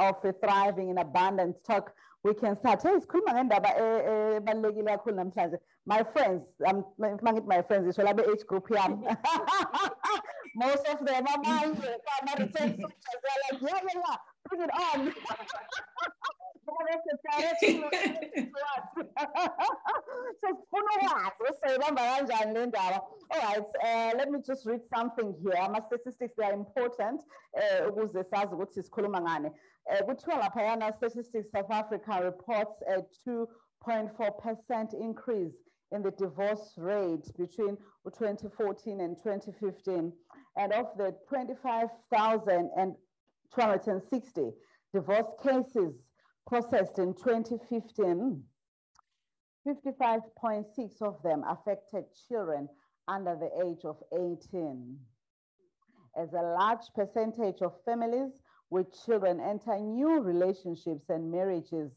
of thriving in abundance talk, we can start. Hey, my friends, my friends, it's all age group here. Most of them are my return soldiers. They're like, yeah, bring it on. All right, let me just read something here. My statistics, they are important. Statistics South Africa reports a 2.4% increase in the divorce rate between 2014 and 2015. And of the 25,260 divorce cases processed in 2015, 55.6 of them affected children under the age of 18. As a large percentage of families with children enter new relationships and marriages,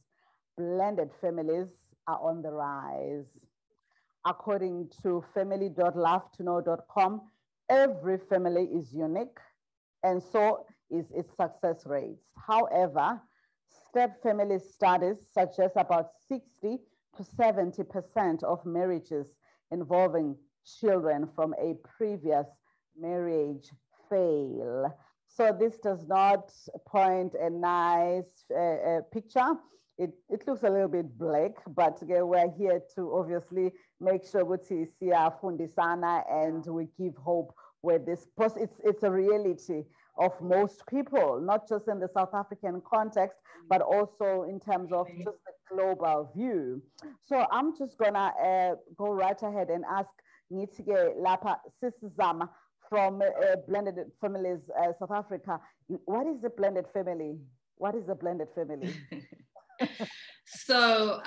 blended families are on the rise. According to family.lovetoKnow.com, every family is unique, and so is its success rates. However, step family studies suggest about 60 to 70% of marriages involving children from a previous marriage fail. So this does not point a nice picture. It looks a little bit black, but we're here to obviously make sure we see fundisana and we give hope where this, it's a reality of most people, not just in the South African context, but also in terms of just the global view. So I'm just gonna go right ahead and ask Nitsige Lapa Sis Zama from Blended Families South Africa. What is a blended family? What is a blended family? So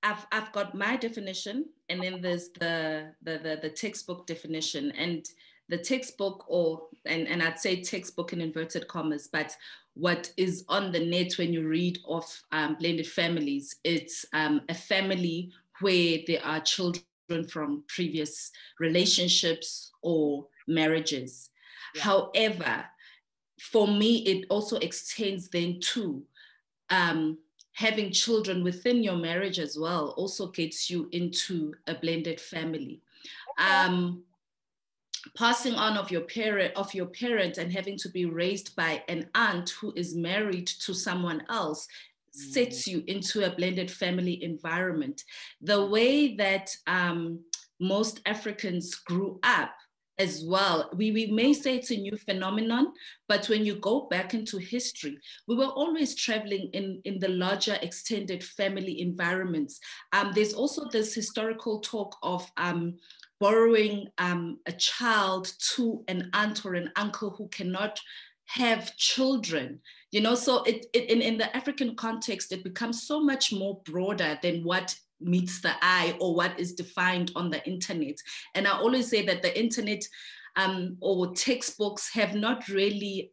I've got my definition, and then there's the textbook definition. And the textbook, and I'd say textbook in inverted commas, but what is on the net when you read of blended families, it's a family where there are children from previous relationships or marriages. Yeah. However, for me, it also extends then to having children within your marriage as well also gets you into a blended family. Okay. Passing on of your parent and having to be raised by an aunt who is married to someone else sets you into a blended family environment. The way that most Africans grew up as well, we may say it's a new phenomenon, but when you go back into history, we were always traveling in the larger extended family environments. There's also this historical talk of borrowing a child to an aunt or an uncle who cannot have children, you know, so in the African context, it becomes so much more broader than what meets the eye or what is defined on the internet. And I always say that the internet or textbooks have not really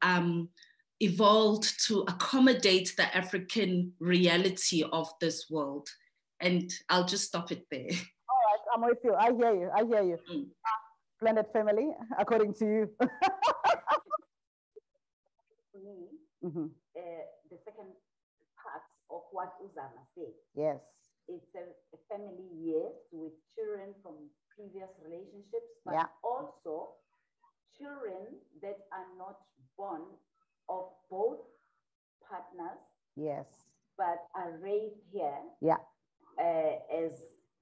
evolved to accommodate the African reality of this world. And I'll just stop it there. All right, I'm with you. I hear you. Blended family, according to you. For me, the second part of what Uzama said. Yes. It's a family, yes, with children from previous relationships, but also children that are not born of both partners. Yes. But are raised here. Yeah. As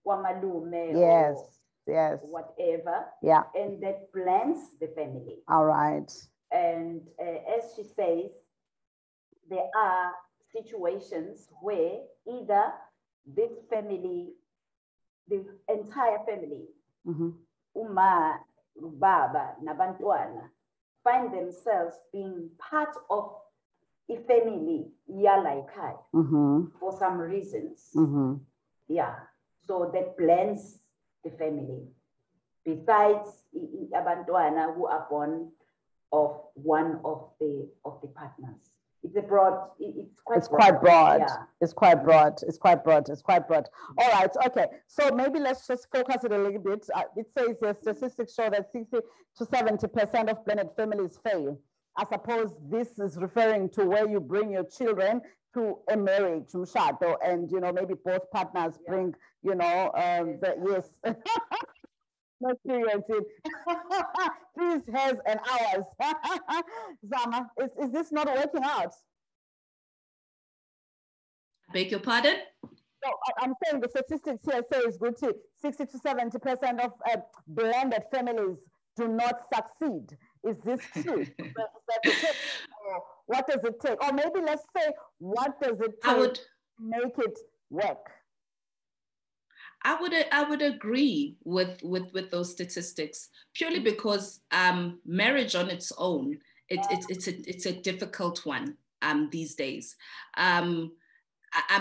Wamalume. Yes. Or yes. whatever. Yeah. And that blends the family. All right. And as she says, there are situations where either this family, the entire family, Uma, Baba, Nabantwana, find themselves being part of a family, for some reasons. Yeah, so that blends the family. Besides Abantwana who are born of one of the partners. It's a broad, it's quite broad. Yeah. It's quite broad. All right, okay. So maybe let's just focus it a little bit. It says the statistics show that 60 to 70% of blended families fail. I suppose this is referring to where you bring your children to a marriage, mshado, and maybe both partners bring, yes. No seriously. Please, hairs and hours. Zama, is this not working out? Beg your pardon? No, I'm saying the statistics here say it's good to 60 to 70% of blended families do not succeed. Is this true? What does it take? Or maybe let's say, what does it take to make it work? I would agree with those statistics, purely because marriage on its own, it's a difficult one these days. I'm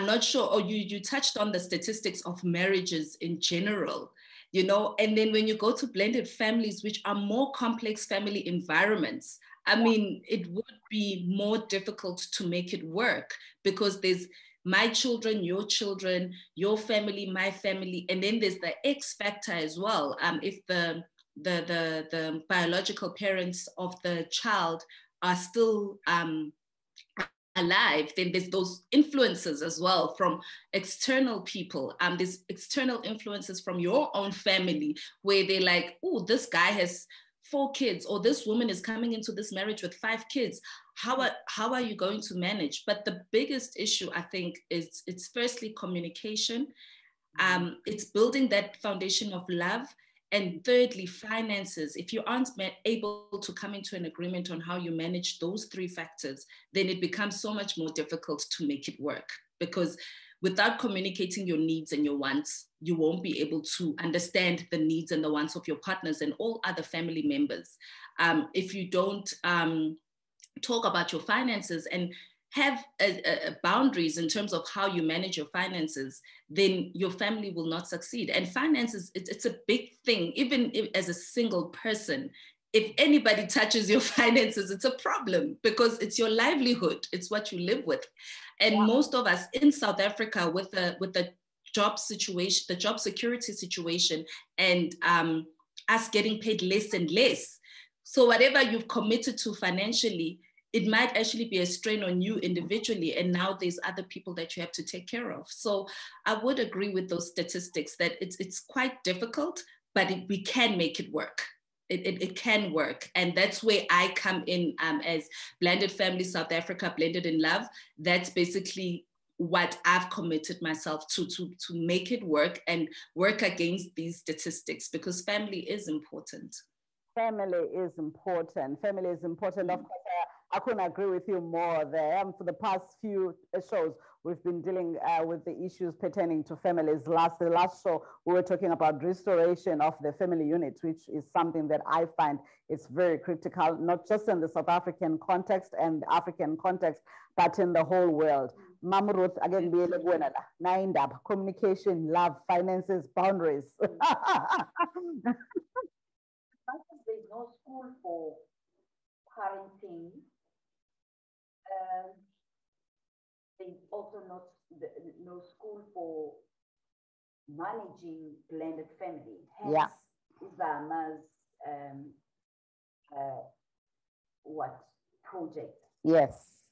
not sure, or you touched on the statistics of marriages in general, and then when you go to blended families, which are more complex family environments, I mean, it would be more difficult to make it work, because there's my children, your family, my family, and then there's the X factor as well. If the biological parents of the child are still alive, then there's those influences as well from external people. There's external influences from your own family, where they're like, oh, this guy has 4 kids, or this woman is coming into this marriage with 5 kids. How are you going to manage? But the biggest issue, I think, is it's firstly communication. It's building that foundation of love. And thirdly, finances. If you aren't able to come into an agreement on how you manage those 3 factors, then it becomes so much more difficult to make it work. Because without communicating your needs and your wants, you won't be able to understand the needs and the wants of your partners and all other family members. If you don't talk about your finances and have boundaries in terms of how you manage your finances, then your family will not succeed. And finances, it's a big thing. Even if, as a single person, if anybody touches your finances, it's a problem, because it's your livelihood. It's what you live with. And most of us in South Africa, with the job situation, the job security situation, and us getting paid less and less. So whatever you've committed to financially, it might actually be a strain on you individually. And now there's other people that you have to take care of. So I would agree with those statistics that it's quite difficult, but we can make it work. It can work. And that's where I come in as Blended Family South Africa, Blended in Love. That's basically what I've committed myself to make it work and work against these statistics, because family is important. Family is important. Family is important. Of course, I couldn't agree with you more there. For the past few shows, we've been dealing with the issues pertaining to families. The last show, we were talking about restoration of the family unit, which is something that I find is very critical, not just in the South African context and the African context, but in the whole world. Mama Ruth, again, communication, love, finances, boundaries. There's no school for parenting. There's also no school for managing blended family. Hence, Zama's project. Yes.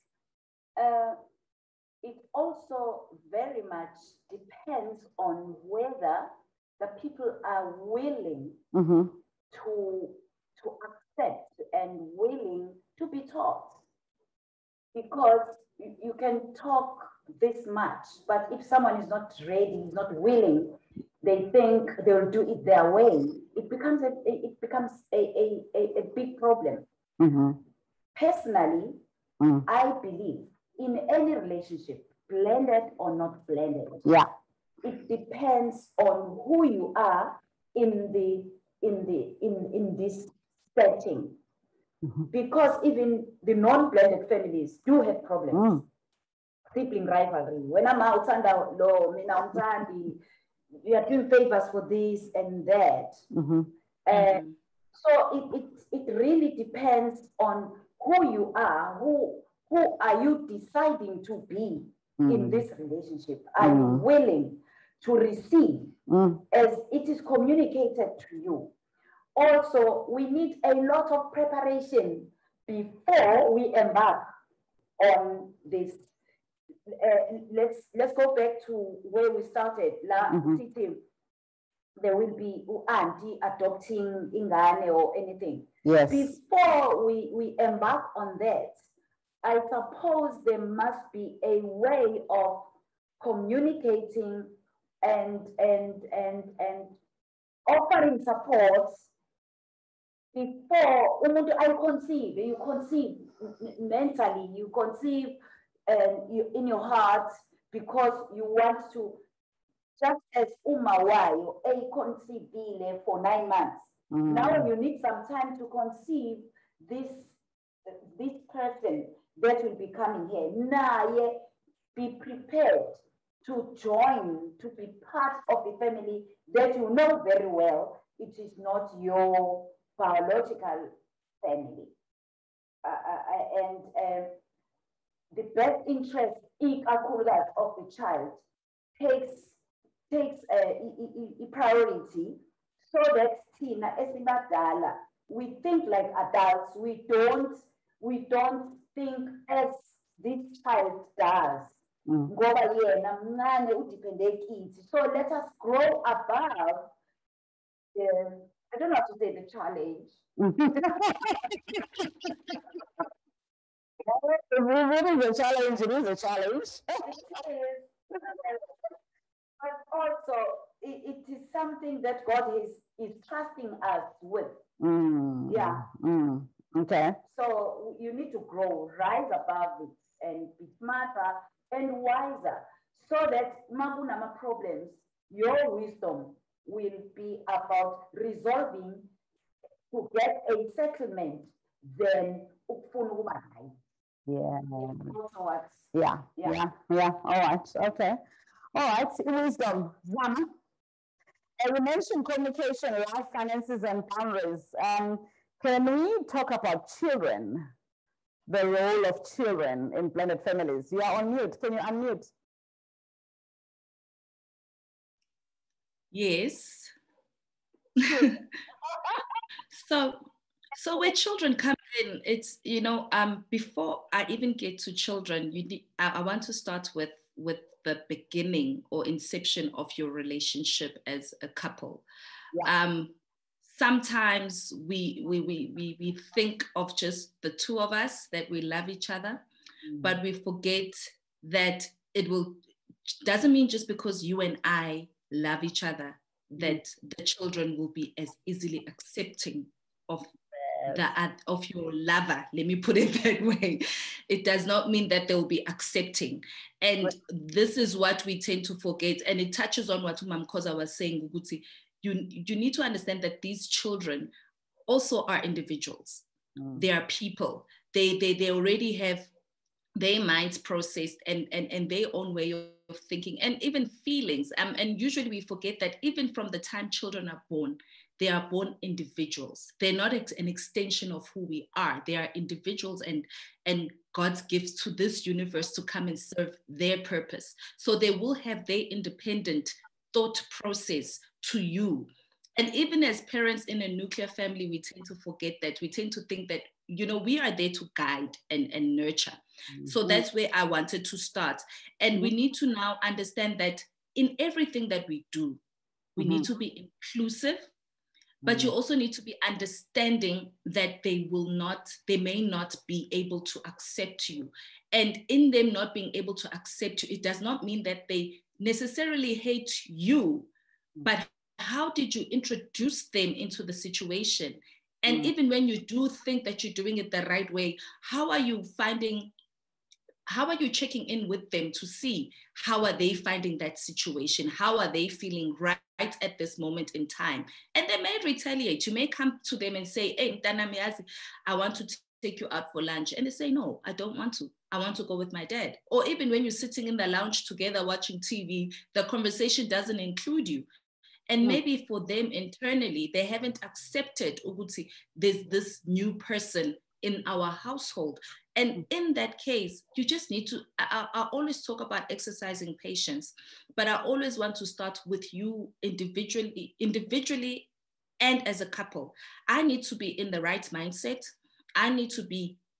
It also very much depends on whether the people are willing to accept and willing to be taught. Because you can talk this much, but if someone is not ready, is not willing, they think they'll do it their way, it becomes a big problem. Personally, I believe in any relationship, blended or not blended, it depends on who you are in this setting. Because even the non-blended families do have problems. Sibling rivalry. When I'm out and out, you are doing favors for this and that. So it really depends on who you are, who are you deciding to be in this relationship. Are you willing to receive as it is communicated to you? Also, we need a lot of preparation before we embark on this, let's go back to where we started. There will be auntie adopting ingane or anything. Yes. Before we embark on that, I suppose there must be a way of communicating and offering support before you conceive mentally, you conceive in your heart, because you want to, just as Umawayo, conceived for 9 months. Now you need some time to conceive this person that will be coming here. Now, be prepared to join, to be part of the family that you know very well. It is not your biological family. And the best interest of the child takes a priority, so that Tina esibadala, we think like adults. We don't think as this child does. So let us grow above the, I don't know how to say, the challenge. It is a challenge. It is a challenge. But also, it is something that God is trusting us with. Yeah. Okay. So you need to grow, rise above it, and be smarter and wiser, so that Magunama problems, your wisdom will be about resolving to get a settlement than yeah. Yeah. All right. Okay. All right. Wisdom. Zama. You mentioned communication, life, finances, and boundaries. Can we talk about children? The role of children in blended families. You are on mute. Can you unmute? Yes. So where children come in, it's, before I even get to children, I want to start with the beginning or inception of your relationship as a couple. Yeah. Sometimes we think of just the two of us, that we love each other, but we forget that doesn't mean just because you and I love each other that the children will be as easily accepting of your lover. Let me put it that way. It does not mean that they will be accepting. And this is what we tend to forget. And it touches on what Ms Khoza was saying, Guguti. You need to understand that these children also are individuals. They are people. They already have their minds processed and their own way of thinking and even feelings. And usually we forget that even from the time children are born, they are born individuals. They're not an extension of who we are. They are individuals and God's gifts to this universe to come and serve their purpose. So they will have their independent thought process to you. And even as parents in a nuclear family, we tend to forget that. We tend to think that, we are there to guide and nurture. So that's where I wanted to start. And we need to now understand that in everything that we do, we need to be inclusive, but you also need to be understanding that they may not be able to accept you. And in them not being able to accept you, it does not mean that they necessarily hate you, but how did you introduce them into the situation? And even when you do think that you're doing it the right way, how are you checking in with them to see how are they finding that situation? How are they feeling right at this moment in time? And they may retaliate. You may come to them and say, hey, I want to take you out for lunch. And they say, no, I don't want to. I want to go with my dad. Or even when you're sitting in the lounge together watching TV, the conversation doesn't include you. And maybe for them internally, they haven't accepted, Uguti, there's this new person in our household. And in that case, you just need to, I always talk about exercising patience, but I always want to start with you individually and as a couple. I need to be in the right mindset. I need to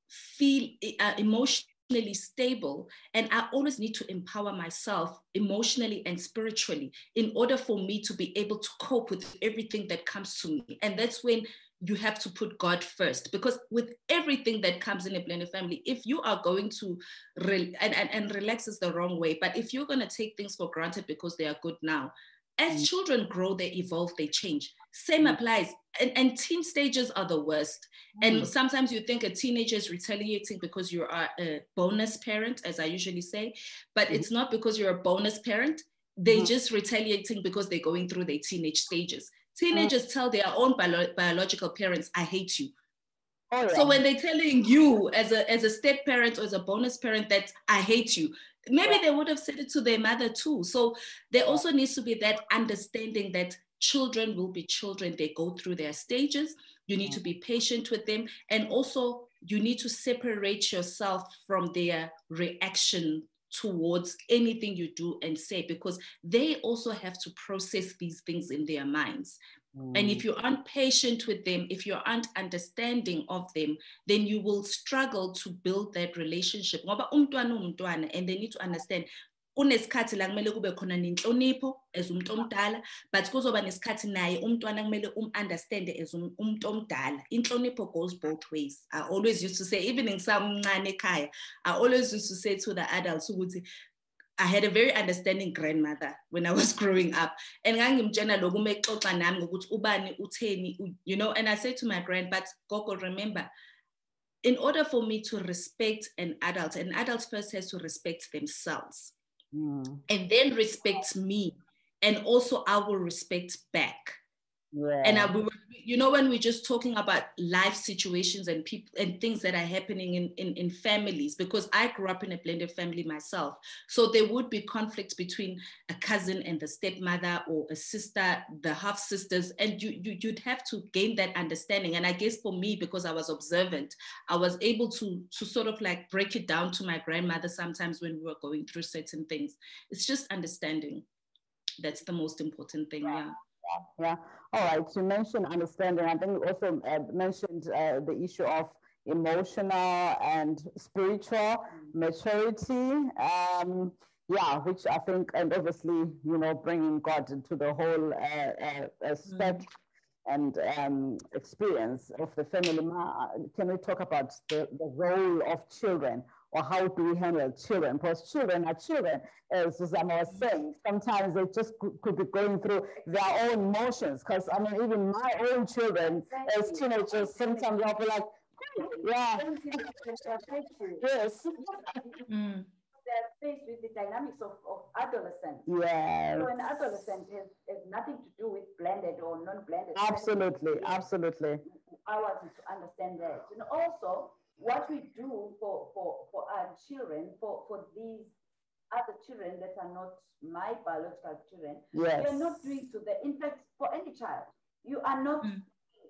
feel emotionally stable, and I always need to empower myself emotionally and spiritually in order for me to be able to cope with everything that comes to me. And that's when you have to put God first, because with everything that comes in a blended family, if you are going to and relax is the wrong way, but if you're going to take things for granted because they are good now, as children grow, they evolve, they change. Same applies. And teen stages are the worst. And sometimes you think a teenager is retaliating because you are a bonus parent, as I usually say, but it's not because you're a bonus parent. They're just retaliating because they're going through their teenage stages. Teenagers tell their own biological parents, I hate you. Oh, yeah. So when they're telling you as a step parent or as a bonus parent that I hate you, maybe they would have said it to their mother too. So there also needs to be that understanding that children will be children. They go through their stages. You need to be patient with them. And also you need to separate yourself from their reaction towards anything you do and say, because they also have to process these things in their minds. And if you aren't patient with them, if you aren't understanding of them, then you will struggle to build that relationship. And they need to understand, kunesikhathi la kumele kube khona nenhlonipho as umuntu omdala, but kuzoba nesikhathi naye umntwana kumele understand as umuntu omdala. Inhlonipho goes both ways. I always used to say, even in ngisamncane ekhaya, I always used to say to the adults ukuthi, I had a very understanding grandmother when I was growing up. And you know, and I said to my grand, but Gogo, remember, in order for me to respect an adult first has to respect themselves and then respect me. And also I will respect back. Yeah. And you know, when we're just talking about life situations and people and things that are happening in families, because I grew up in a blended family myself. So there would be conflicts between a cousin and the stepmother, or a sister, the half sisters, and you'd have to gain that understanding. And I guess for me, because I was observant, I was able to sort of like break it down to my grandmother sometimes when we were going through certain things. It's just understanding. That's the most important thing. Yeah. Yeah. All right. You mentioned understanding. I think you also mentioned the issue of emotional and spiritual maturity. Yeah, which I think, and obviously, you know, bringing God into the whole aspect and experience of the family. Can we talk about the role of children, or how do we handle children? Because children are children, as Zama was saying. Sometimes they just could be going through their own emotions. Because I mean, even my own children as teenagers, sometimes I'll be like, yeah, yes. They're faced with the dynamics of adolescence. Yeah. So an adolescent has nothing to do with blended or non-blended. Absolutely, absolutely. Ours is to understand that. And also, what we do for our children, for these other children that are not my biological children, yes, we are not doing to the, in fact, for any child, you are not doing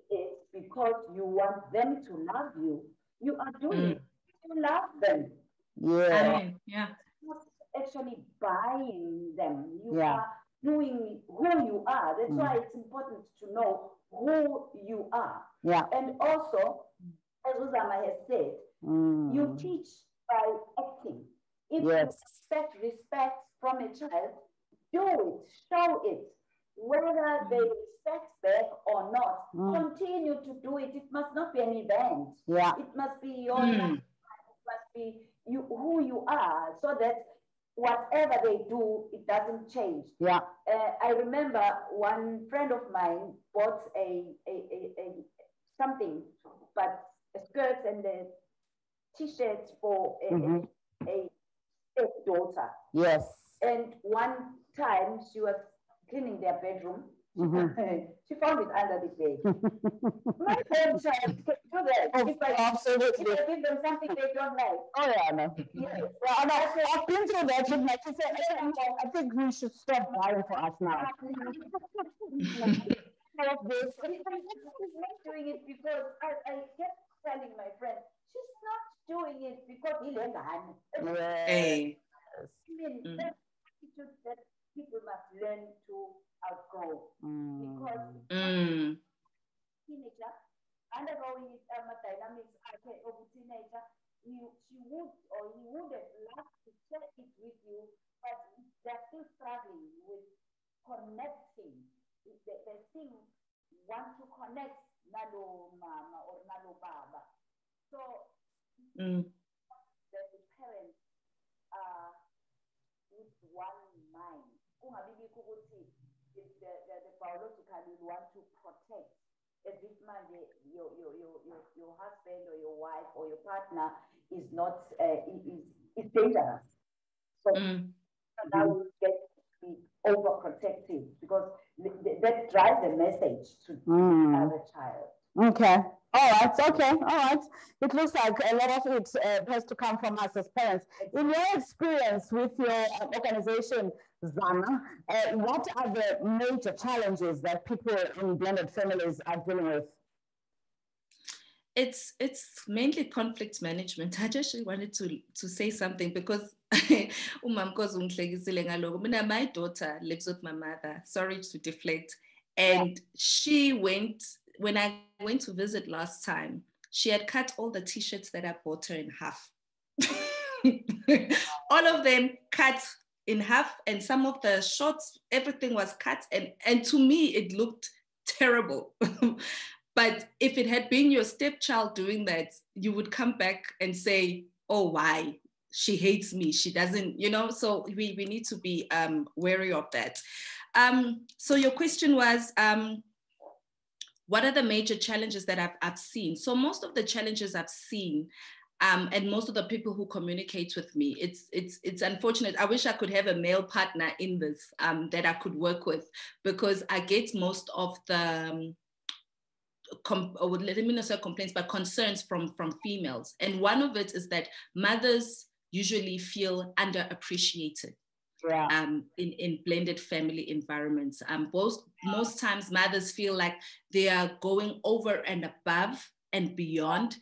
it because you want them to love you. You are doing it to love them. Yeah. I mean, yeah. Not actually buying them. You are doing who you are. That's why it's important to know who you are. Yeah. And also, as Zama has said, you teach by acting. If you expect respect from a child, do it, show it. Whether they respect back or not, continue to do it. It must not be an event. Yeah. It must be your life. It must be you, who you are, so that whatever they do, it doesn't change. Yeah. I remember one friend of mine bought a something, but a skirt and a t-shirt for a stepdaughter. Yes. And one time she was cleaning their bedroom. She found it under the bed. My own child can do that. Absolutely. If I give them something they don't like. Oh yeah, no. Yes. Well, no, I've been through that with my kids. I think we should stop buying for us now. He's not doing it because I kept telling my friend, she's not doing it because he let her. Hey. I mean, that's attitude that people must learn to outgrow. Because teenager undergoing dynamics of teenager, she would or he would have loved to share it with you, but they're still struggling with connecting. They still want to connect nalo mama or nalo baba. So that the parents are with one mind. If the biologically want to protect, as if your husband or your wife or your partner is not is dangerous. So that will get to be overprotective, because that drives the message to the other child. Okay. All right. Okay. All right. It looks like a lot of it has to come from us as parents. In your experience with your organization, Zama, what are the major challenges that people in blended families are dealing with? It's mainly conflict management. I just wanted to say something, because my daughter lives with my mother. Sorry to deflect. And she went, when I went to visit last time, she had cut all the t-shirts that I bought her in half. All of them cut in half, and some of the shorts, everything was cut. And to me, it looked terrible. But if it had been your stepchild doing that, you would come back and say, oh, why? She hates me. She doesn't, so we need to be wary of that. So your question was, what are the major challenges that I've seen? So most of the challenges I've seen, and most of the people who communicate with me, it's unfortunate. I wish I could have a male partner in this that I could work with, because I get most of the, let me not say complaints, but concerns from females. And one of it is that mothers usually feel underappreciated in blended family environments. Most times mothers feel like they are going over and above and beyond,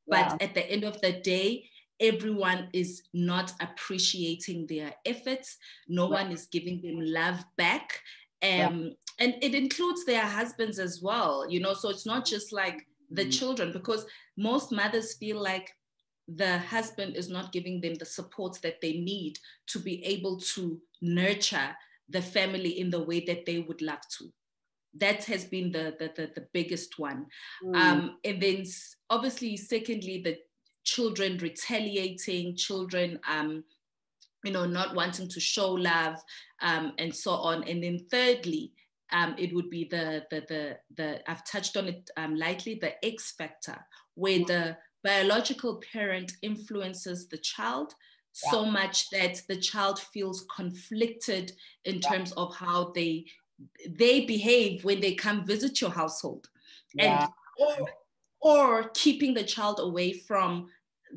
but at the end of the day, everyone is not appreciating their efforts. No one is giving them love back. And it includes their husbands as well, so it's not just like the children, because most mothers feel like the husband is not giving them the support that they need to be able to nurture the family in the way that they would love to. That has been the biggest one. And then obviously, secondly, the children retaliating, children not wanting to show love, and so on. And then thirdly, it would be the I've touched on it lightly, the X factor, where the biological parent influences the child so much that the child feels conflicted in terms of how they behave when they come visit your household, and or keeping the child away from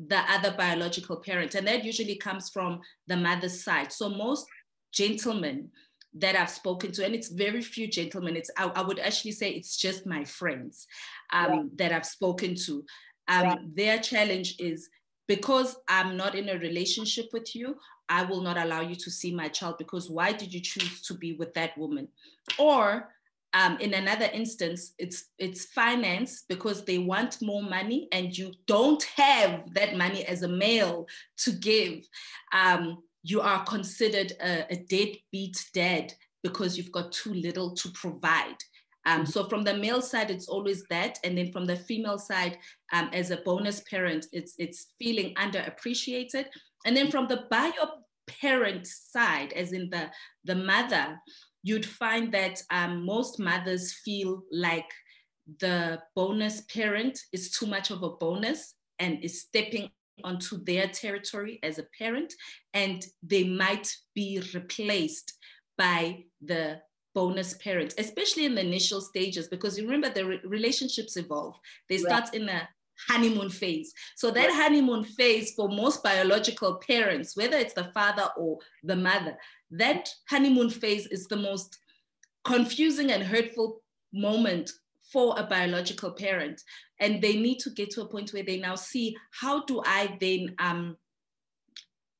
the other biological parent. And that usually comes from the mother's side. So most gentlemen that I've spoken to, and it's very few gentlemen, I would actually say it's just my friends that I've spoken to. Their challenge is, because I'm not in a relationship with you, I will not allow you to see my child, because why did you choose to be with that woman? Or in another instance, it's finance, because they want more money and you don't have that money as a male to give. You are considered a deadbeat dad because you've got too little to provide. So from the male side, it's always that. And then from the female side, as a bonus parent, it's feeling underappreciated. And then from the bio parent side, as in the mother, you'd find that most mothers feel like the bonus parent is too much of a bonus and is stepping onto their territory as a parent, and they might be replaced by the bonus parent, especially in the initial stages, because you remember the relationships evolve. They start in a honeymoon phase. So that honeymoon phase for most biological parents, whether it's the father or the mother, that honeymoon phase is the most confusing and hurtful moment for a biological parent. And they need to get to a point where they now see, how do I then,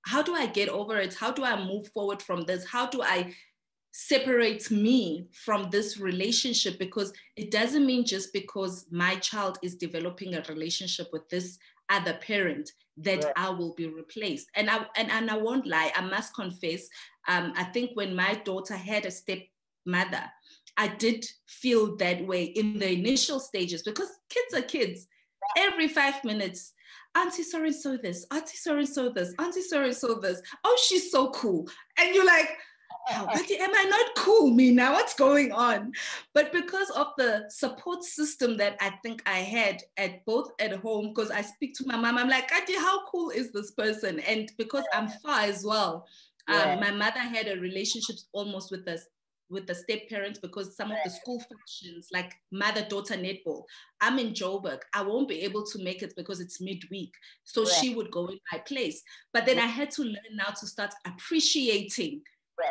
how do I get over it? How do I move forward from this? How do I separates me from this relationship, because it doesn't mean just because my child is developing a relationship with this other parent that I will be replaced. And I won't lie, I must confess, I think when my daughter had a stepmother, I did feel that way in the initial stages, because kids are kids. Every 5 minutes, Auntie so-and-so this, Auntie so-and-so this, Auntie so-and-so this. Oh, she's so cool. And you're like, oh, but am I not cool, Mina? What's going on? But because of the support system that I think I had at home, because I speak to my mom, I'm like, Auntie, how cool is this person? And because I'm far as well, my mother had a relationship almost with the step parents, because some of the school functions, like mother-daughter netball, I'm in Joburg. I won't be able to make it because it's midweek. So she would go in my place. But then I had to learn now to start appreciating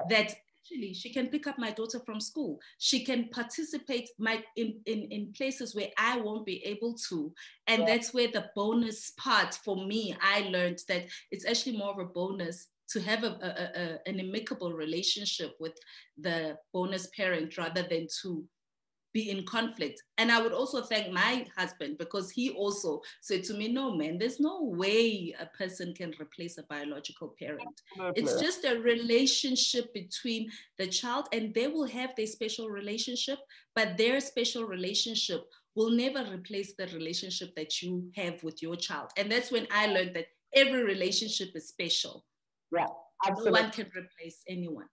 that actually she can pick up my daughter from school. She can participate in places where I won't be able to. And that's where the bonus part for me, I learned that it's actually more of a bonus to have an amicable relationship with the bonus parent rather than to be in conflict. And I would also thank my husband, because he also said to me, no, man, there's no way a person can replace a biological parent. It's just a relationship between the child, and they will have their special relationship, but their special relationship will never replace the relationship that you have with your child. And that's when I learned that every relationship is special. Yeah, absolutely. No one can replace anyone.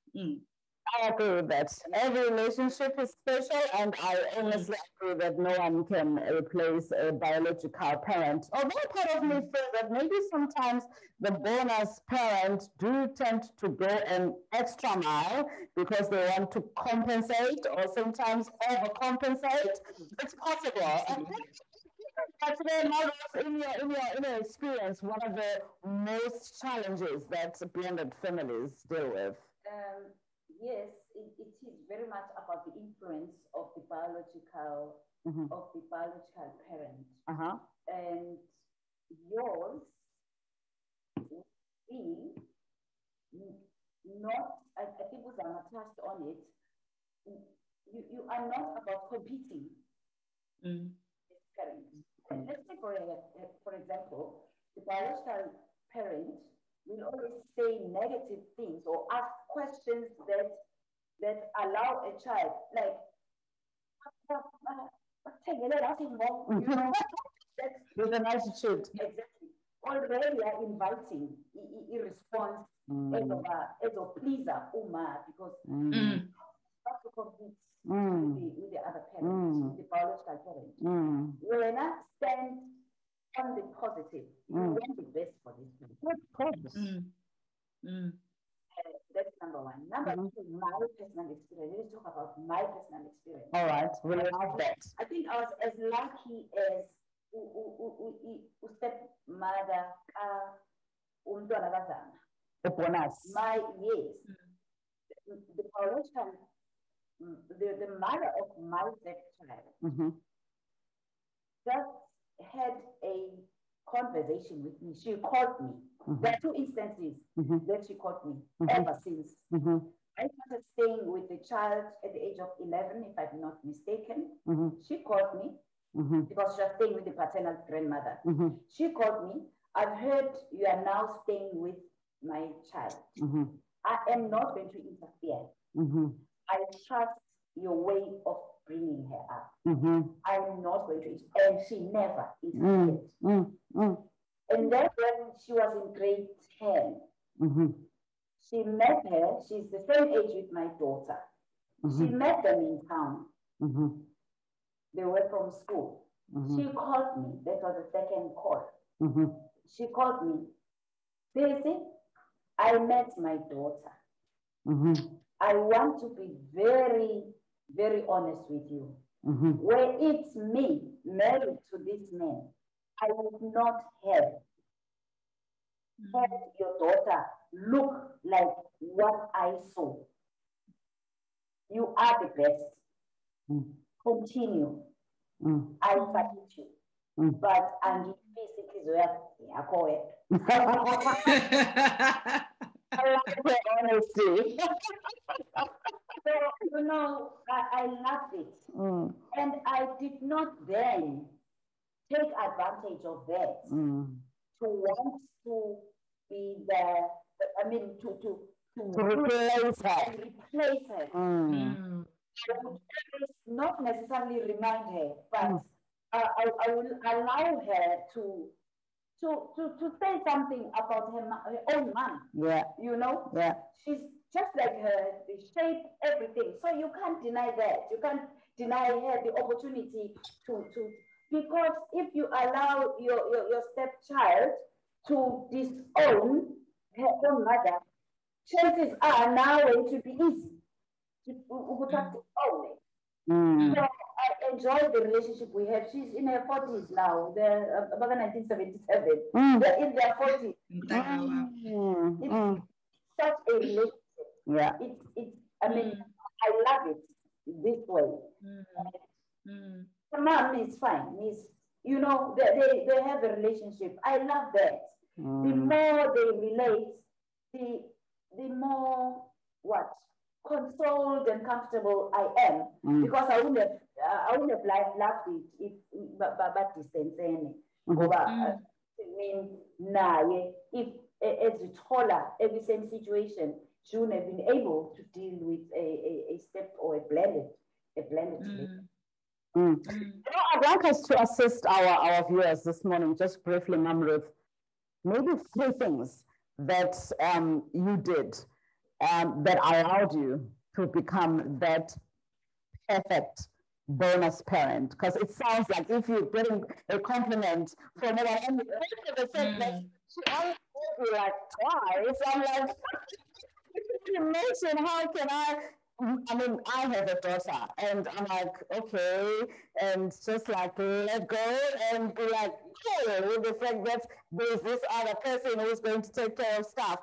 I agree with that. Every relationship is special, and I honestly agree that no one can replace a biological parent. Although part of me feels that maybe sometimes the bonus parents do tend to go an extra mile because they want to compensate, or sometimes overcompensate. It's possible. But then, in your experience, what are the most challenges that blended families deal with? Yes, it is very much about the influence of the biological parent, and yours being not. I think Zama touched on it. You are not about competing with parents. And let's say, for example, the biological parent will always say negative things or ask questions that allow a child, like, with an attitude. Exactly. Already are inviting a response as a pleaser, because not to compete with the other parent, the biological parent. When I stand on the positive, you want the best for this person. That's number one. Number two, my personal experience. Let's talk about my personal experience. All right, we love that. I think I was as lucky as stepmother umntwana kaZama. The bonus. The biological, the mother of my stepchild just had a conversation with me. She called me. There are two instances that she called me ever since. I started staying with the child at the age of 11, if I'm not mistaken. She called me because she was staying with the paternal grandmother. She called me. I've heard you are now staying with my child. I am not going to interfere. I trust your way of bringing her up. I'm not going to, and she never interfered. And then when she was in grade 10, she met her, she's the same age with my daughter. She met them in town. They were from school. She called me, that was the second call. She called me, Daisy, I met my daughter. I want to be very, very honest with you. Where it's me married to this man, I would not have had your daughter look like what I saw. You are the best. Continue. I support you. But and physically, I like the honesty. So, you know, I loved it. And I did not then take advantage of that to want to be to replace her. Replace her. I would not necessarily remind her, but I will allow her to say something about her own mom. Yeah. You know? Yeah. She's just like her, the shape, everything. So you can't deny that. You can't deny her the opportunity to because if you allow your stepchild to disown her own mother, chances are now it will be easy to own it. So I enjoy the relationship we have. She's in her 40s now. They're about 1977. They're in their 40s. It's such a relationship. Yeah. I mean, I love it this way. The mom is fine. You know, they have a relationship. I love that. The more they relate, the more consoled and comfortable I am, because I wouldn't have loved it if but distance any. I mean, if as a taller, every same situation, she wouldn't have been able to deal with a step or a blended relationship. I'd like us to assist our viewers this morning, just briefly, Ma'am Ruth, maybe 3 things that you did that allowed you to become that perfect bonus parent. Because it sounds like if you're getting a compliment from anyone, and the fact that she only told you like twice, I'm like, imagine how can I mean, I have a daughter, and I'm like, okay, and just like let go and be like, hey, with the fact that there's this other person who's going to take care of stuff.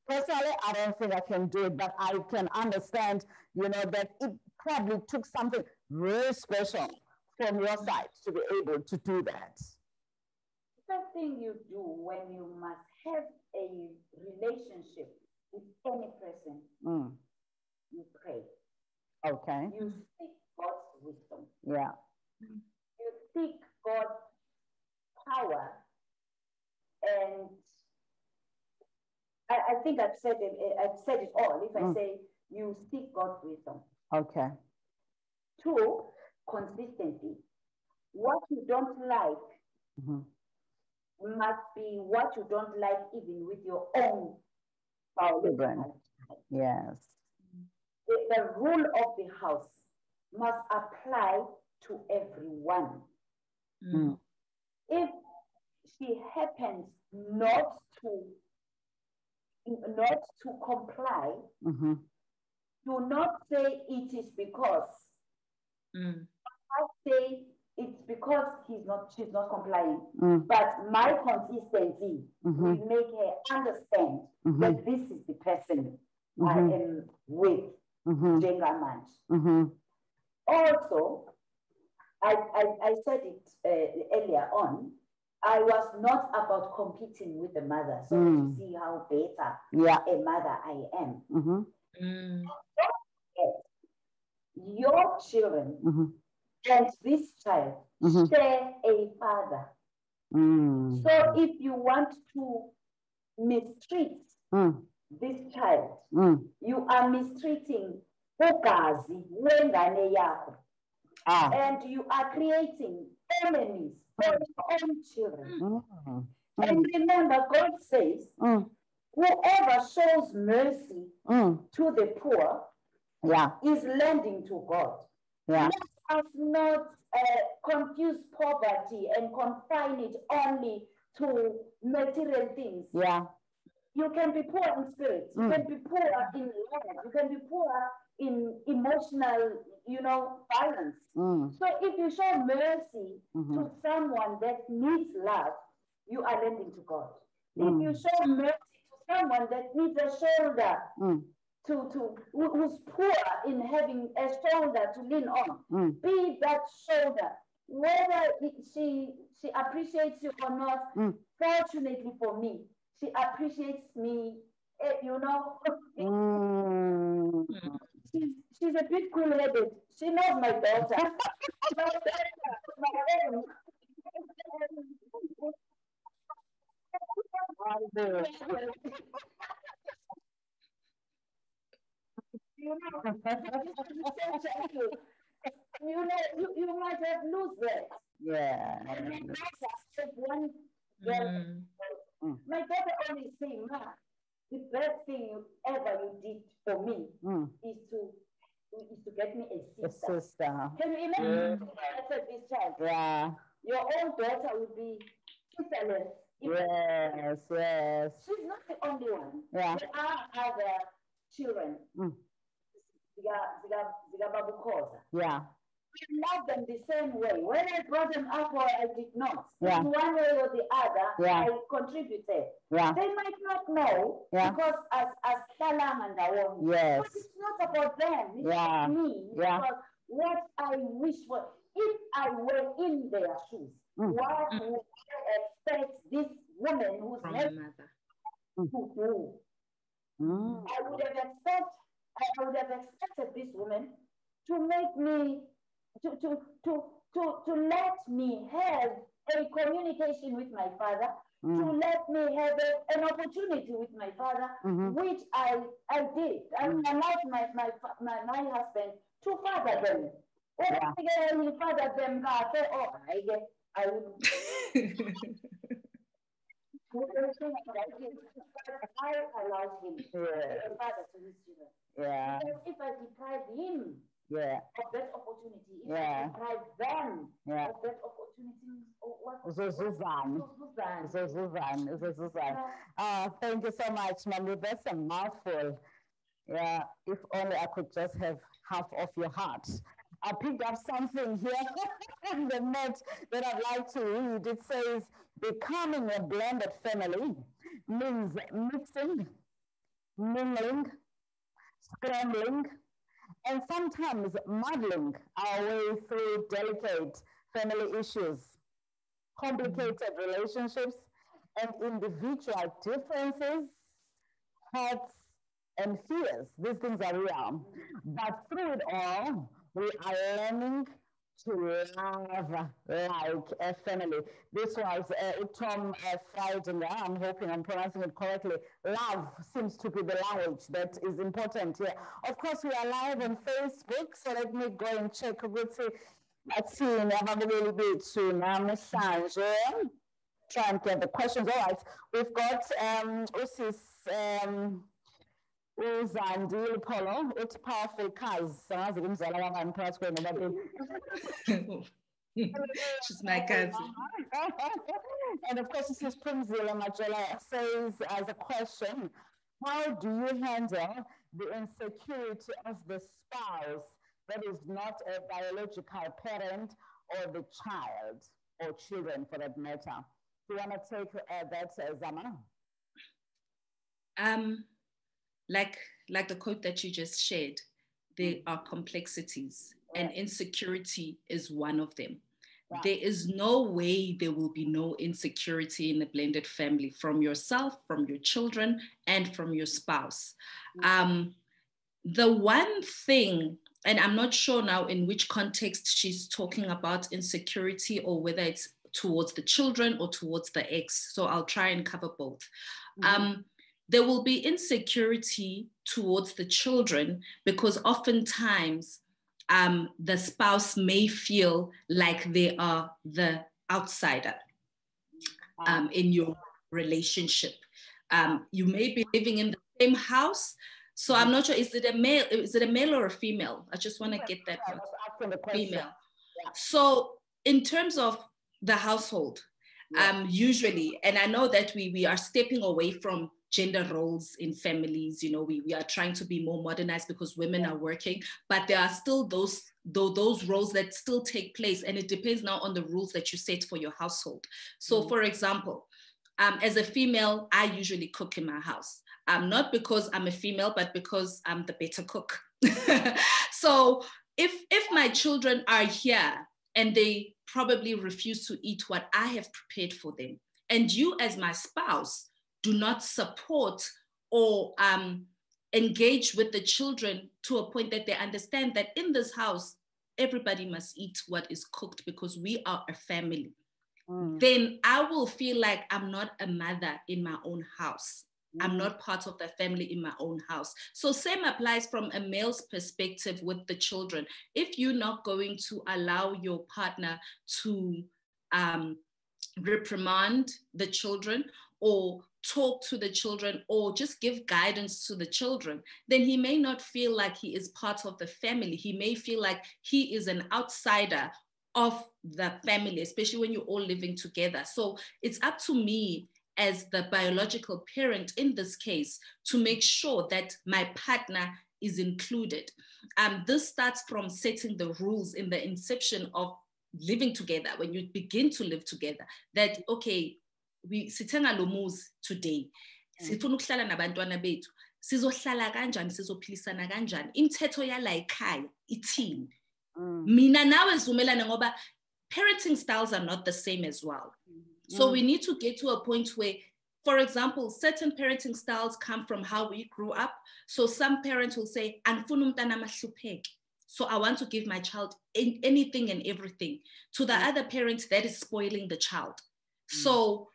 Personally, I don't think I can do it, but I can understand, you know, that it probably took something very special from your side to be able to do that. The first thing you do when you must have a relationship with any person, you pray. Okay. You seek God's wisdom. Yeah. You seek God's power. And I think I've said it all if I say you seek God's wisdom. Okay. 2, consistency. What you don't like must be what you don't like even with your own children. Yes. The rule of the house must apply to everyone. If she happens not to comply, do not say it is because. I say it's because she's not complying. But my consistency will make her understand that this is the person I am with. Also, I said it earlier on, I was not about competing with the mother, so to see how better a mother I am. Your children and this child share a father. So if you want to mistreat this child, you are mistreating ugazi wengane yakho. And you are creating enemies for your own children. And remember, God says, whoever shows mercy to the poor is lending to God. Let us not confuse poverty and confine it only to material things. You can be poor in spirit. You can be poor in love. You can be poor in emotional, violence. So if you show mercy to someone that needs love, you are lending to God. If you show mercy to someone that needs a shoulder, who's poor in having a shoulder to lean on, be that shoulder. Whether she appreciates you or not, fortunately for me, she appreciates me You know, Mm. she's a bit cool-headed. She knows my daughter. You might have lost that. Yeah. One my daughter always say, Ma, the best thing you did for me is to get me a sister. Can you imagine? I said, this child. Yeah. Your own daughter would be sisterless. Yes, yes. She's not the only one. Yeah. There are other children. Zama Mkhize. Yeah. I love them the same way. When I brought them up or I did not, yeah. in one way or the other, yeah. I contributed. Yeah. They might not know because as Salam and Awon, yes. but it's not about them. It's about me. Yeah. Because what I wish for, if I were in their shoes, what would I expect this woman who's never to do? I would have expected this woman to make me to let me have a communication with my father, to let me have an opportunity with my father, which I did. I allowed my husband to father them. He fathered them. I would. I allowed him to father to his children. Yeah. Because if I deprive him of that opportunity, if I deprive them of that opportunity, thank you so much, Mami. That's a mouthful. Yeah, if only I could just have half of your heart. I picked up something here in the note that I'd like to read. It says, becoming a blended family means mixing, mingling, scrambling, and sometimes muddling our way through delicate family issues, complicated relationships, and individual differences, hurts, and fears. These things are real. But through it all, we are learning to love like a family. This was Tom Friedinger. I'm hoping I'm pronouncing it correctly. Love seems to be the language that is important here. Of course, we are live on Facebook, so let me go and check. Let's see, try and get the questions. All right, we've got Uzandile Polo, it's powerful cars. She's my cousin. And of course, this is Primzila Majola says as a question, how do you handle the insecurity of the spouse that is not a biological parent or the child or children for that matter? Do you want to take that, Zama? Like the quote that you just shared, there are complexities and insecurity is one of them. Right. There is no way there will be no insecurity in a blended family from yourself, from your children, and from your spouse. The one thing, and I'm not sure now in which context she's talking about insecurity or whether it's towards the children or towards the ex. So I'll try and cover both. There will be insecurity towards the children because oftentimes the spouse may feel like they are the outsider in your relationship. You may be living in the same house. So I'm not sure, is it a male or a female? I just want to get that one. Female. Yeah. So in terms of the household, usually, and I know that we are stepping away from gender roles in families, you know, we are trying to be more modernized because women are working, but there are still those roles that still take place, and it depends now on the rules that you set for your household. So for example, as a female, I usually cook in my house. Not because I'm a female, but because I'm the better cook. So if my children are here and they probably refuse to eat what I have prepared for them, and you as my spouse do not support or engage with the children to a point that they understand that in this house, everybody must eat what is cooked because we are a family, then I will feel like I'm not a mother in my own house. I'm not part of the family in my own house. So same applies from a male's perspective with the children. If you're not going to allow your partner to reprimand the children or talk to the children or just give guidance to the children, then he may not feel like he is part of the family. He may feel like he is an outsider of the family, especially when you're all living together. So it's up to me as the biological parent in this case to make sure that my partner is included. This starts from setting the rules in the inception of living together, when you begin to live together, that, okay, we sithenga lo muzi today, sifuna ukuhlala nabantwana bethu, sizohlala kanjani, sizophilisana kanjani, imithetho yala ekhaya ithini. Mina nawe sivumelane ngoba parenting styles are not the same as well. So we need to get to a point where, for example, certain parenting styles come from how we grew up. So some parents will say, "Anifuna umntana mahlupheke." So I want to give my child anything and everything. To the other parents, that is spoiling the child. So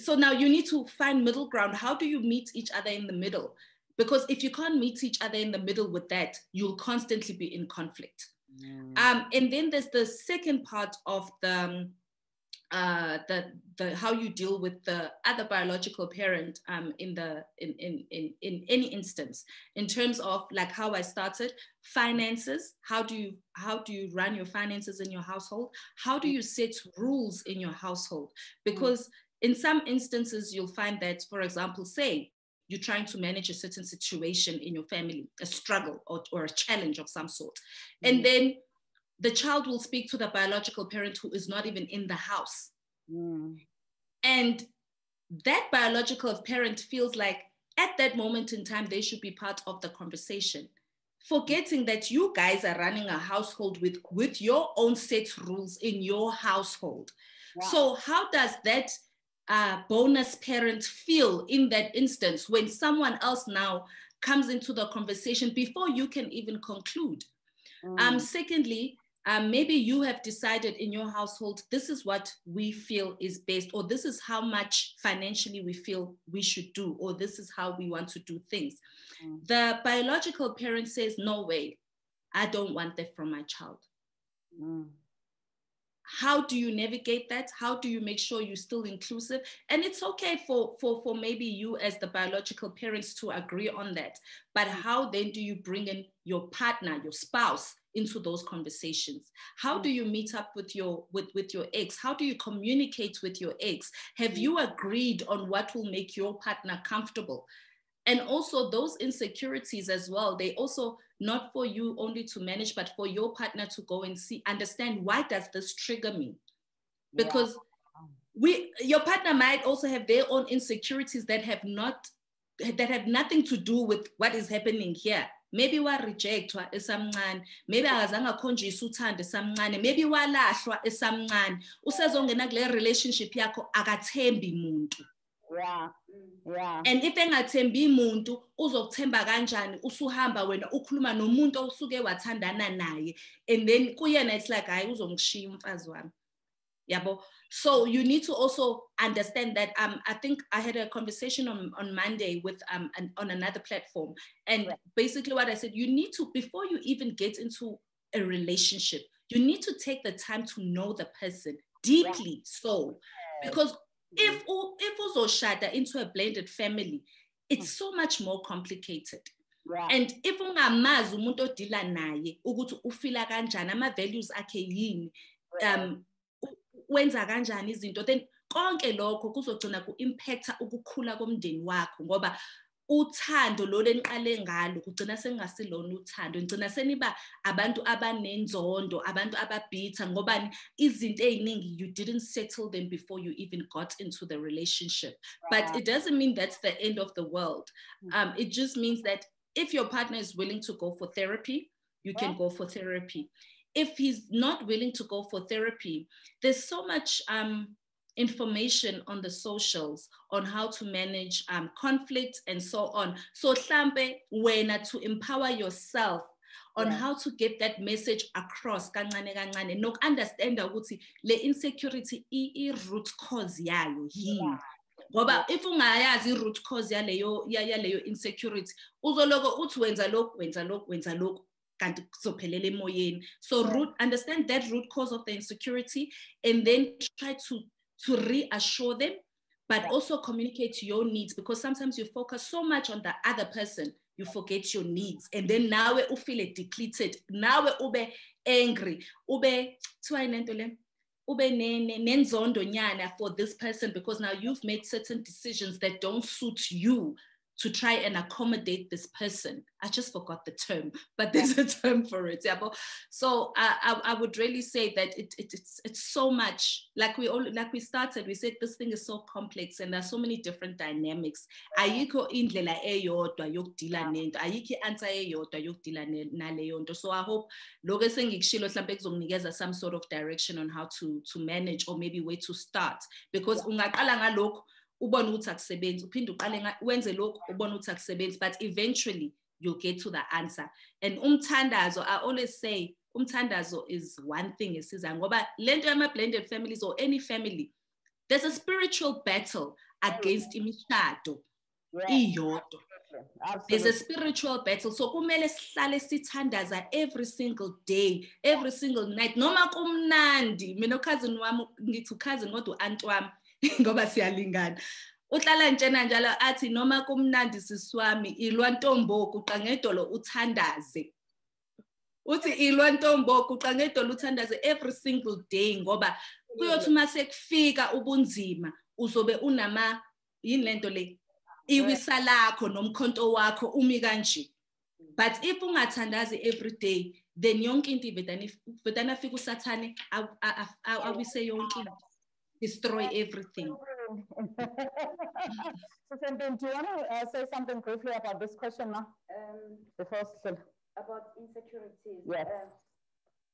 now you need to find middle ground. How do you meet each other in the middle? Because if you can't meet each other in the middle with that, you'll constantly be in conflict. And then there's the second part of the how you deal with the other biological parent in any instance, in terms of like how I started, finances. How do you run your finances in your household? How do you set rules in your household? Because in some instances you'll find that, for example, say you're trying to manage a certain situation in your family, a struggle or a challenge of some sort, and then the child will speak to the biological parent who is not even in the house. And that biological parent feels like at that moment in time, they should be part of the conversation, forgetting that you guys are running a household with your own set rules in your household. So how does that bonus parent feel in that instance when someone else now comes into the conversation before you can even conclude? Secondly, maybe you have decided in your household, this is what we feel is best, or this is how much financially we feel we should do, or this is how we want to do things. The biological parent says, no way, I don't want that from my child. How do you navigate that? How do you make sure you're still inclusive? And it's okay for maybe you as the biological parents to agree on that. But how then do you bring in your partner, your spouse, into those conversations? How do you meet up with your ex? How do you communicate with your ex? Have you agreed on what will make your partner comfortable? And also those insecurities as well, they also not for you only to manage, but for your partner to go and understand, why does this trigger me? Because your partner might also have their own insecurities that have nothing to do with what is happening here. Maybe wa rejectwa esamncane, maybe akazange akhonjiswe uthando esamncane, maybe walahlwa esamncane, usezongena kule relationship yakho akathembi muntu. And if engathembi muntu, uzokuthemba kanjani usuhamba wena ukhuluma nomuntu osuke wathandana naye, and then kuyena it's like hayi uzongishiya umfazi wami. Yabo. So you need to also understand that I think I had a conversation on Monday with on another platform, and basically what I said, you need to, before you even get into a relationship, you need to take the time to know the person deeply. So because if uzoshada into a blended family, it's so much more complicated. And if ungamazi umuntu odila naye ukuthi ufila kanjani, ama values akhe yini, wenza kanjani izinto, then konke lokho kuzogcina ku-impacta ukukhula komndeni wakho, ngoba uthando lo leniqale ngalo kugcina sengasilona uthando, ngicina seniba abantu abanenzondo, abantu ababitha, ngobani izinto eziningi you didn't settle them before you even got into the relationship. But it doesn't mean that's the end of the world. It just means that if your partner is willing to go for therapy, you can go for therapy. If he's not willing to go for therapy, there's so much information on the socials on how to manage conflict and so on. So hlampe wena to empower yourself on how to get that message across kancane kancane noku-understand ukuthi le insecurity i-root cause yayo yini. Ngoba if ungayazi i-root cause yaleyo insecurity uzoloko uthi wenza lokhu kanti kuzophelela emoyeni. So understand that root cause of the insecurity and then try to reassure them, but also communicate your needs, because sometimes you focus so much on the other person, you forget your needs. And then now you feel depleted. Now you ube angry. Ube nenzondo nyana for this person, because now you've made certain decisions that don't suit you to try and accommodate this person. I just forgot the term, but there's a term for it. Yeah. So I would really say that it's so much, like we started, we said this thing is so complex and there's so many different dynamics. Ayikho indlela eyodwa yokudila nento, ayikho answer eyodwa yokudila naleyo nto. So I hope lokho esengikushilo mhlambe kuzokunikeza some sort of direction on how to manage, or maybe where to start, because ungaqala ngalokho ubone ukuthi akusebenzi, uphinde uqale wenze lokho ubone ukuthi akusebenzi, but eventually you'll get to the answer. And umthandazo, I always say umthandazo is one thing esiza ngoba lento yama-blended families or any family, there's a spiritual battle against imishado iyodwa. There's a spiritual battle. So kumele sihlale sithandaza every single day, every single night. Noma kumnandi, mina cousin wami ngithi cousin kodwa aunt wami ngoba siyalingana. Uhlala ntshena njalo athi noma kumnandi siswami ilwa ntombo kuqa ngedolo uthandaze. Uthi ilwa ntombo kuqa ngedolo uthandaze every single day ngoba kuyothi mase kufika ubunzima uzobe unama yini lento le iwisa lakho nomkhonto wakho umi kanje. But if ungathandazi every day, then yonke into ivetana fika usathane awise yonke into, destroy everything. So Sembin, do you want to say something briefly about this question, Ma? About insecurities. Yes.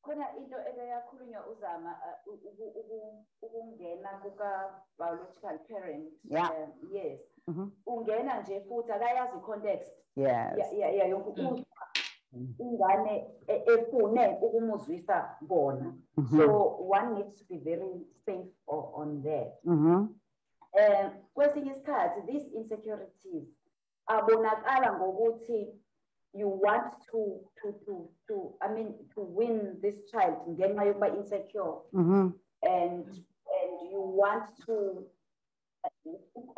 Khona into eyakhulunywa uZama ukungena kuka biological parent. Yes. Ungena nje futhi akayazi context. Yes. Yonke ingane efune ukumuzwisa bona. So one needs to be very safe on that. Kwesinye isikhathi these insecurities abonakala ngokuthi you want to win this child ngenxa yokuba insecure, and you want to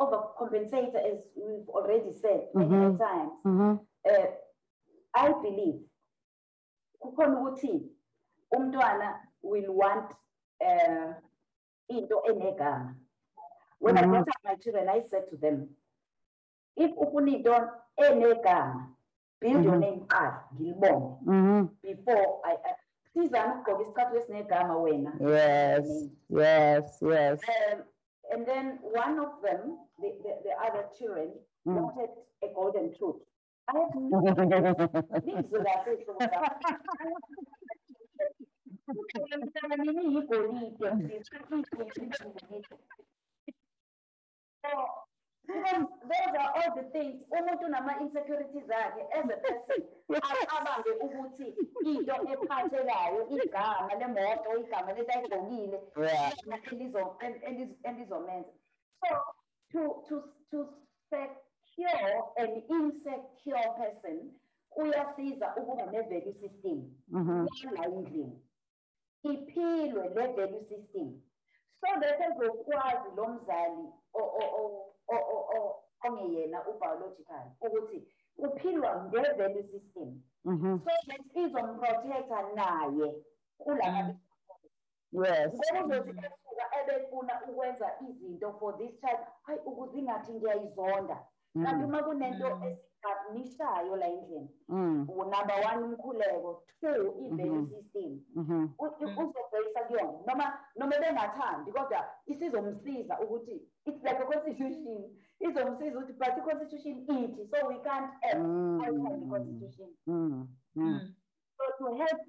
overcompensate, as we've already said many times. I believe kukhona ukuthi umntwana will want into enegama. When I brought up my children, I said to them, if ufuna into enegama, build your name up, Gilbon, before I Yes. And then one of them, the other children, wanted a golden truth. I have those are all the things umuntu nama insecurities zakhe as a person acabange ukuthi into ephathekayo igama lemoto igama letayigqokile elizomenza. So to secure an insecure person kuyasiza ukuba ne-value system la endlini iphilwe le value system, so that ezokwazi lo mzali ongeyena ubiological ukuthi uphilwa nge-value system, so that izomprotecta naye kulaba. Yes. Ebefuna ukwenza izinto for this child, hayi ukuze ingathi ngiyayizonda. Kanti uma kunento esiganishayo la endlini, number one umkhuleko, two i-value system, uzobhekisa kuyona noma bengathandi kodwa isizomsiza ukuthi it's like a constitution, izomsiza ukuthi but i-constitution ithi, so we can't act outside the constitution. So to help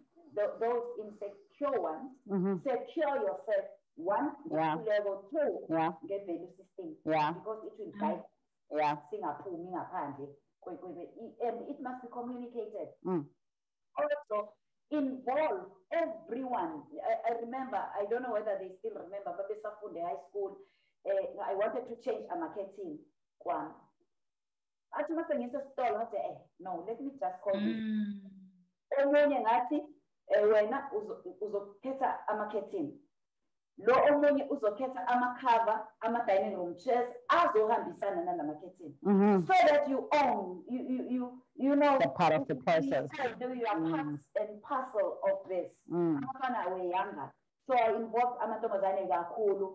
those insecure ones, secure yourself One, level two, get value system. Because it will guide. Singaphumi ngaphandle. And it must be communicated. Also, involve everyone. I remember, I don't know whether they still remember, but from the high school, I wanted to change a marketing. I must say, no, let me just call this. Omunye ngathi wena uzokhetha ama-curtain. Lo omunye uzokhetha ama-cover, ama-dining room chairs azohambisana nalama-curtain. So that you own, you know the part of the process. You are part and parcel of this. Abafana we younger. So I involve amantombazane kakhulu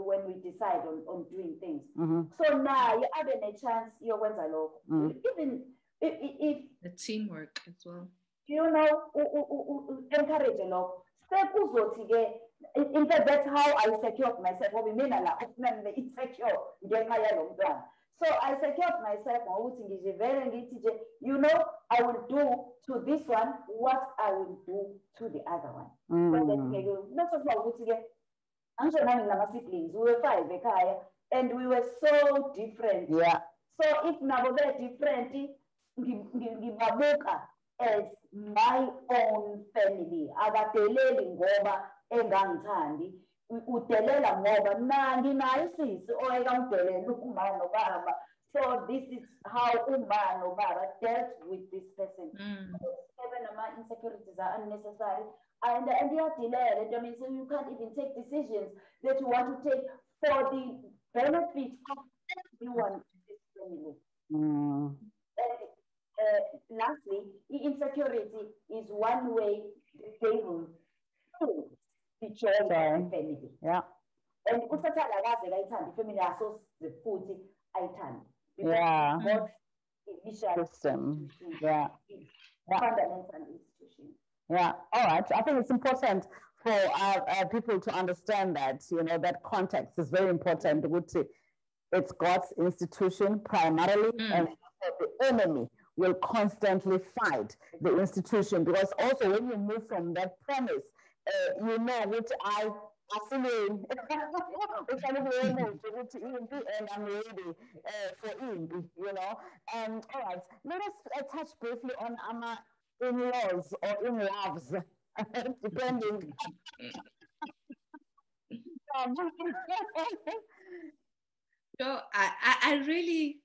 when we decide on doing things. So now you have a chance yokwenza lokho. Even if the teamwork as well. You know, encourage a lot. In fact, that's how I secured myself. What we mean a lot of insecure. So I secured myself. You know, I will do to this one what I will do to the other one. Not I'm sure my siblings, we were 5, and we were so different. So if now they're different, as my own family. Abadeleli ngoba engangithandi. Udelela ngoba nginayo isisi oyekamdelela ukuma nobaba. So this is how uma nobaba dealt with this person. Even ama insecurities are unnecessary. And they are delayed. I mean, so you can't even take decisions that you want to take for the benefit of everyone in this family. Lastly, insecurity is one way they will the joy of the family. And the family also the food system. Fundamental institution. All right. I think it's important for people to understand that, you know, that context is very important. It's God's institution primarily, and the enemy will constantly fight the institution, because also when you move from that premise, you know which I assume which I'm ready for him, you know. All right, let us touch briefly on our in-laws or in-loves, depending. So I really,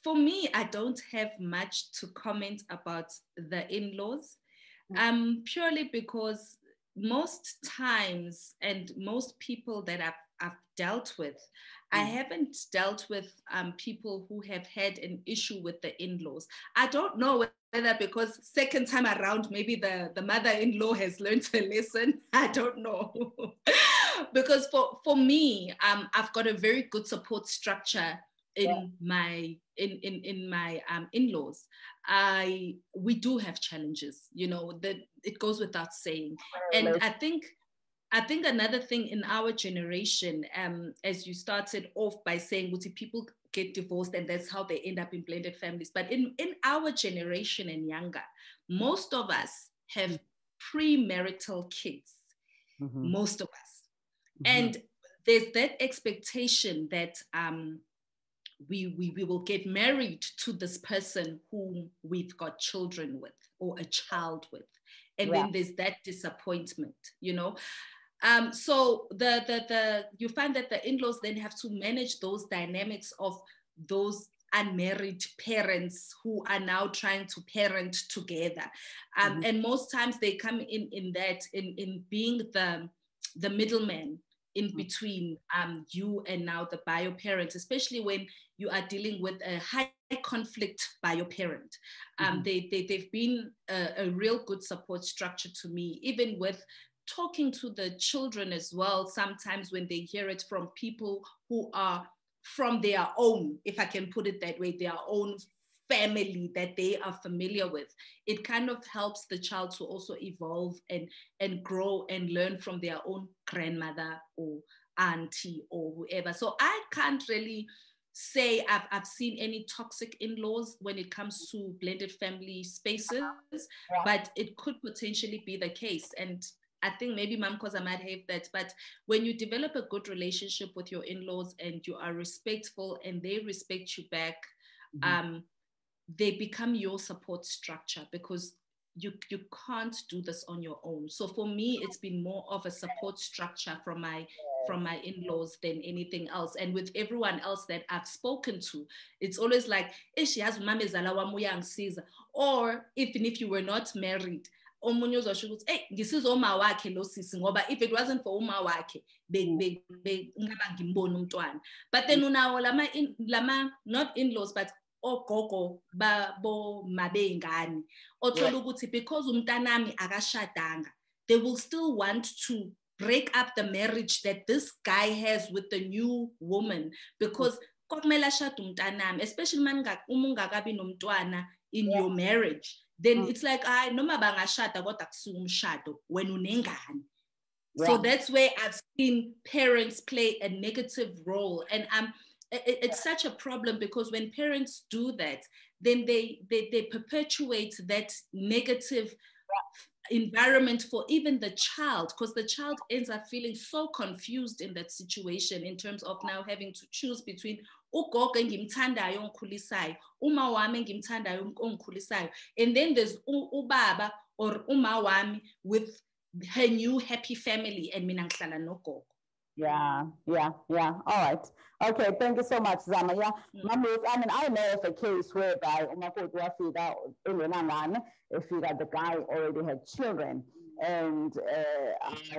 for me, I don't have much to comment about the in-laws, purely because most times and most people that I've dealt with, I haven't dealt with people who have had an issue with the in-laws. I don't know whether because second time around, maybe the mother-in-law has learned a lesson. I don't know. Because for me, I've got a very good support structure in my in-laws. We do have challenges, you know, that it goes without saying. And I think another thing in our generation, as you started off by saying, people get divorced and that's how they end up in blended families. But in our generation and younger, most of us have premarital kids, most of us. And there's that expectation that we will get married to this person whom we've got children with or a child with. And then there's that disappointment, you know. So you find that the in-laws then have to manage those dynamics of those unmarried parents who are now trying to parent together. And most times they come in being the middleman in between you and now the bio parent, especially when you are dealing with a high conflict bio parent. They've been a real good support structure to me, even with talking to the children as well, sometimes when they hear it from people who are from their own, if I can put it that way, their own family that they are familiar with. It kind of helps the child to also evolve and grow and learn from their own grandmother or auntie or whoever. So I can't really say I've seen any toxic in-laws when it comes to blended family spaces, but it could potentially be the case. And I think maybe Ms Khoza might have that, but when you develop a good relationship with your in-laws and you are respectful and they respect you back, they become your support structure, because you can't do this on your own. So for me, it's been more of a support structure from my in-laws than anything else. And with everyone else that I've spoken to, it's always like, she has mama zala wami uyangisiza. Or even if you were not married, omunye uzosho ukuthi hey ngisiza uma wakhe lo sisi ngoba if it wasn't for uma wakhe ngaba ngimbona umntwana. But then unawo lama not in-laws but ogogo babo mabengane othola ukuthi because umntanami akashadanga, they will still want to break up the marriage that this guy has with the new woman, because kokumele ashade umntanami, especially uma ungakabi nomntwana in your marriage, then it's like noma bangashada kodwa kusuka umshado wena unengane. So that's where I've seen parents play a negative role, and it's such a problem, because when parents do that, then they perpetuate that negative environment for even the child, because the child ends up feeling so confused in that situation in terms of now having to choose between ugogo engimthandayo ongikhulisayo, uma wami engimthandayo ongikhulisayo, and then there's ubaba or uma wami with her new happy family and mina ngihlala nogogo. Yeah. All right. Okay, thank you so much, Zama. Yeah, I mean, I know of a case whereby the guy already had children, and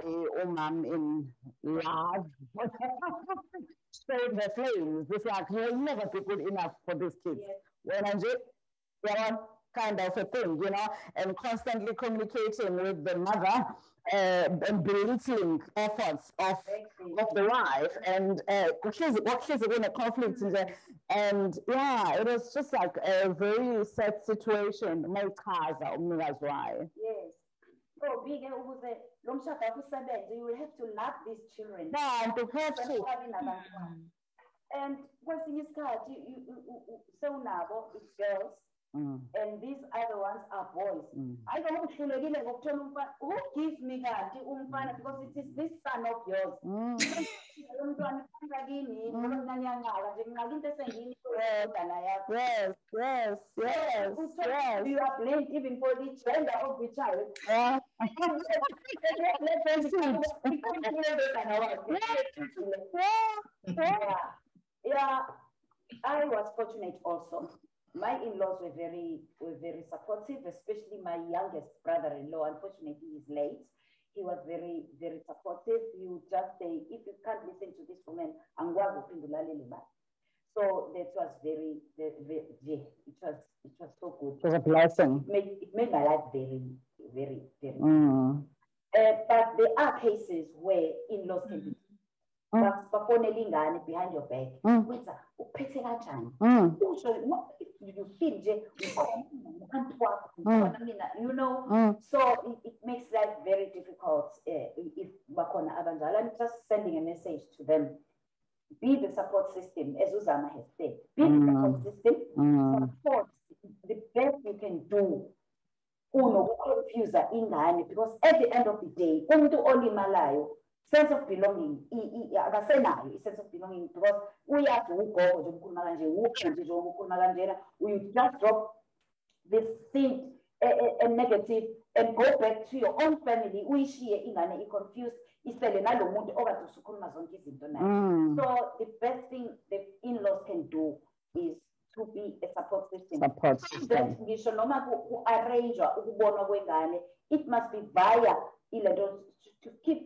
in love stayed her flames. It's like, you'll never be good enough for these kids. When I just, kind of a thing, and constantly communicating with the mother and belittling efforts of the wife, and what she's in a conflict, and yeah, it was just like a very sad situation. Yes. So big you will have to love these children. Yeah, to have to. And what's in this card, so now it's girls. And these other ones are boys. I don't know who gives me that because it is this son of yours. Yes. You are blamed even for the gender of the child. Yeah, I was fortunate also. My in-laws were very supportive, especially my youngest brother-in-law. Unfortunately, he's late. He was very, very supportive. He would just say, if you can't listen to this woman, so that was it was so good. It was a blessing. It made my life very, very, very good. But there are cases where in-laws can be behind your back. You feel so it makes life very difficult if I'm just sending a message to them. Be the support system, as Uzama has said. Be the support system. Support the best you can do. Because at the end of the day, sense of belonging, sense of belonging, because we have to we just drop this seed and negative and go back to your own family. We share in confused. So the best thing the in-laws can do is to be a support system. It must be via to keep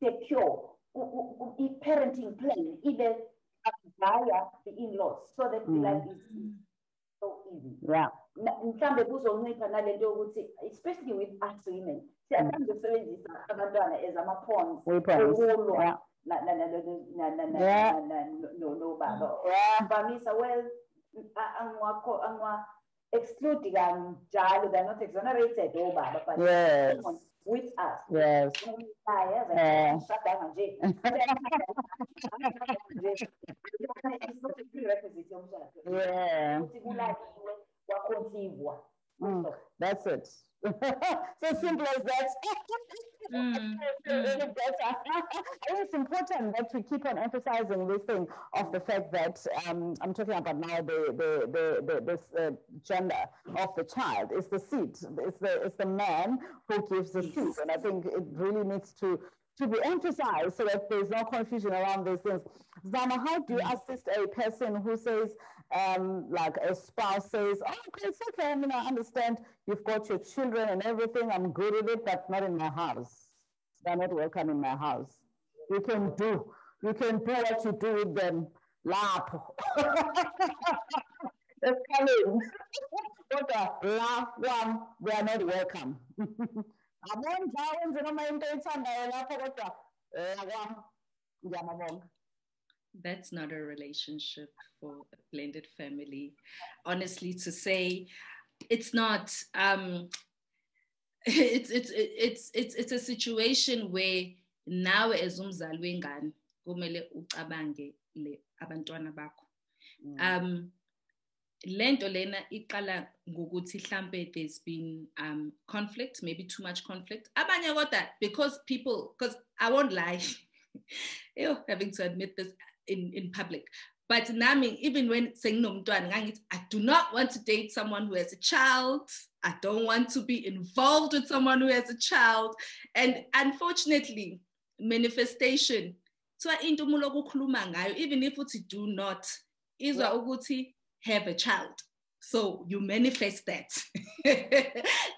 secure parenting plan, either via the in-laws, so that the life is so easy. Yeah. Especially with us women. Excluding they're not exonerated, but yes. With us. Yes. It's not a prerequisite. Yeah. That's it. So simple as that. I think it's important that we keep on emphasizing this thing of the fact that I'm talking about now the gender of the child. It's the seed. It's the man who gives the seed, and I think it really needs to be emphasized so that there's no confusion around these things. Zama, how do you assist a person who says, like a spouse says, oh, okay, it's okay, I mean, I understand you've got your children and everything, I'm good with it, but not in my house. They're not welcome in my house. You can do what you do with them. Lap. That's coming. Laugh one, they are not welcome. That's not a relationship for a blended family. Honestly, to say it's not. It's a situation where now as umzali wengane kumele ucabange le abantwana bakho. Lento lena iqala ngokuthi mhlambe there's been conflict, maybe too much conflict. Abanye kodwa because I won't lie, having to admit this in public. But nami, even when saying I do not want to date someone who has a child. I don't want to be involved with someone who has a child. And unfortunately, manifestation, even if you do not, is have a child. So you manifest that.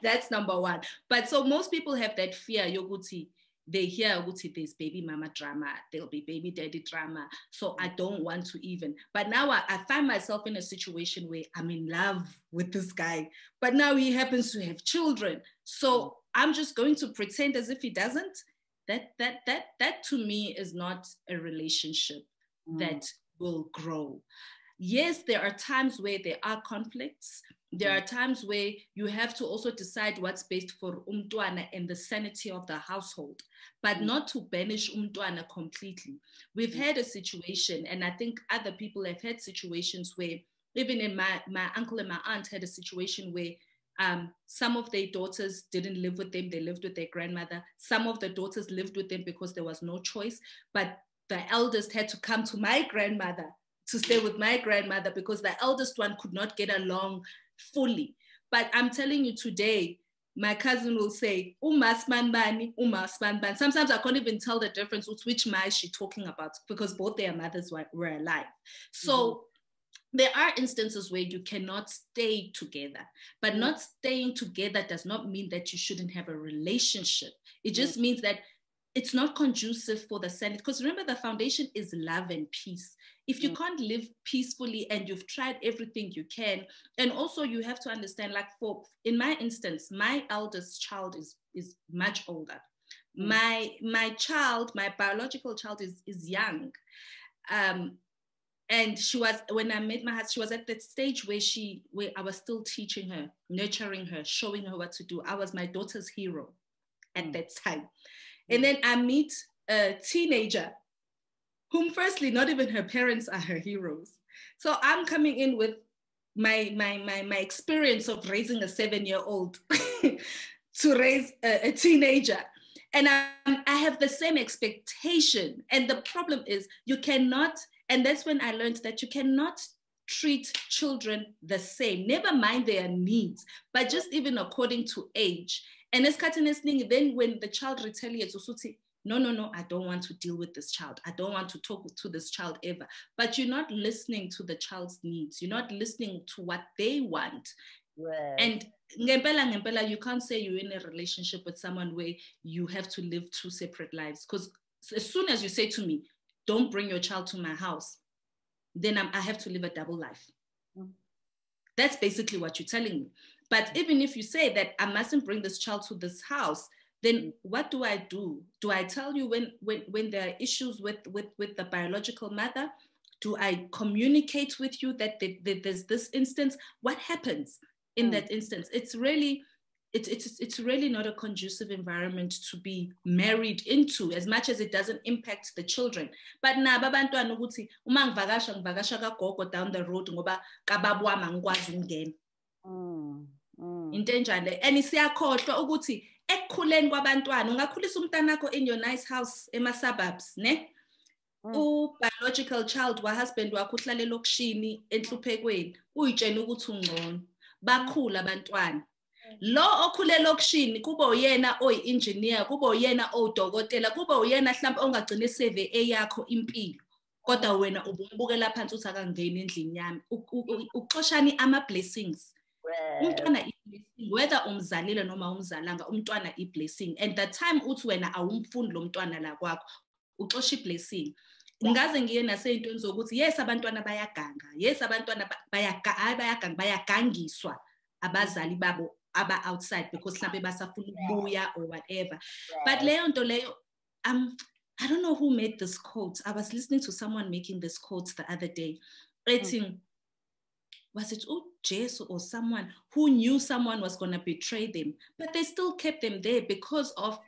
That's number one. But so most people have that fear, yoguti. They hear there's baby mama drama, there'll be baby daddy drama. So I don't want to even. But now I find myself in a situation where I'm in love with this guy, but now he happens to have children. So I'm just going to pretend as if he doesn't. That to me is not a relationship that will grow. Yes, there are times where there are conflicts. There are times where you have to also decide what's best for umntwana and the sanity of the household, but not to banish umntwana completely. We've had a situation, and I think other people have had situations where, even in my uncle and my aunt had a situation where some of their daughters didn't live with them, they lived with their grandmother. Some of the daughters lived with them because there was no choice, but the eldest had to come to my grandmother to stay with my grandmother because the eldest one could not get along fully. But I'm telling you today, my cousin will say, Nsibande. Sometimes I can't even tell the difference with which ma is she talking about because both their mothers were alive. So there are instances where you cannot stay together, but not staying together does not mean that you shouldn't have a relationship. It just means that it's not conducive for the sanity. Because remember, the foundation is love and peace. If you can't live peacefully and you've tried everything you can, and also you have to understand, like in my instance, my eldest child is much older. My biological child is young. And she was, when I met my husband, she was at that stage where I was still teaching her, nurturing her, showing her what to do. I was my daughter's hero at that time. And then I meet a teenager whom firstly, not even her parents are her heroes. So I'm coming in with my experience of raising a 7-year-old to raise a teenager. And I have the same expectation. And the problem is you cannot, and that's when I learned that you cannot treat children the same, never mind their needs, but just even according to age. And then when the child retaliates, no, I don't want to deal with this child. I don't want to talk to this child ever. But you're not listening to the child's needs. You're not listening to what they want. Right. And ngempela, you can't say you're in a relationship with someone where you have to live two separate lives. Because as soon as you say to me, don't bring your child to my house, then I have to live a double life. That's basically what you're telling me. But even if you say that I mustn't bring this child to this house, then what do I do? Do I tell you when there are issues with the biological mother? Do I communicate with you that there's this instance? What happens in that instance? It's really not a conducive environment to be married into, as much as it doesn't impact the children. But na babantwana ukuthi uma ngivakasha kagogo down the road ngoba kababa wami angikwazi ukungena. into enjani le. And siyakhohlwa ukuthi ekukhuleni kwabantwana ungakhulisa umntana wakho in your nice house ema-suburbs, ne? U-biological child wa-husband wakho uhlala elokishini enhluphekweni, uyitshena ukuthi ungcono. Bakhula abantwana. Lo okhule elokishini kube uyena oyi-engineer, kube uyena owudokotela, kube uyena mhlawumbe ongagcina i-CV yakho impilo. Kodwa wena ubumbukela phansi uthi akangeni endlini yami. Uxoshani ama-blessings. Umntwana i-blessing, whether umzalile noma umzalanga, umntwana i-blessing. And that time uthi wena awumfundi lo mntwana la kwakho, uxosha i-blessing. Ngaze ngiye nasey'ntweni zokuthi yes abantwana bayaganga, yes abantwana bayagangiswa abazali babo aba-outside because mhlawumbe basafuna ukubuya or whatever. But leyo nto leyo, I don't know who made this quote. I was listening to someone making this quote the other day. Was it Jesu or someone who knew someone was going to betray them, but they still kept them there because of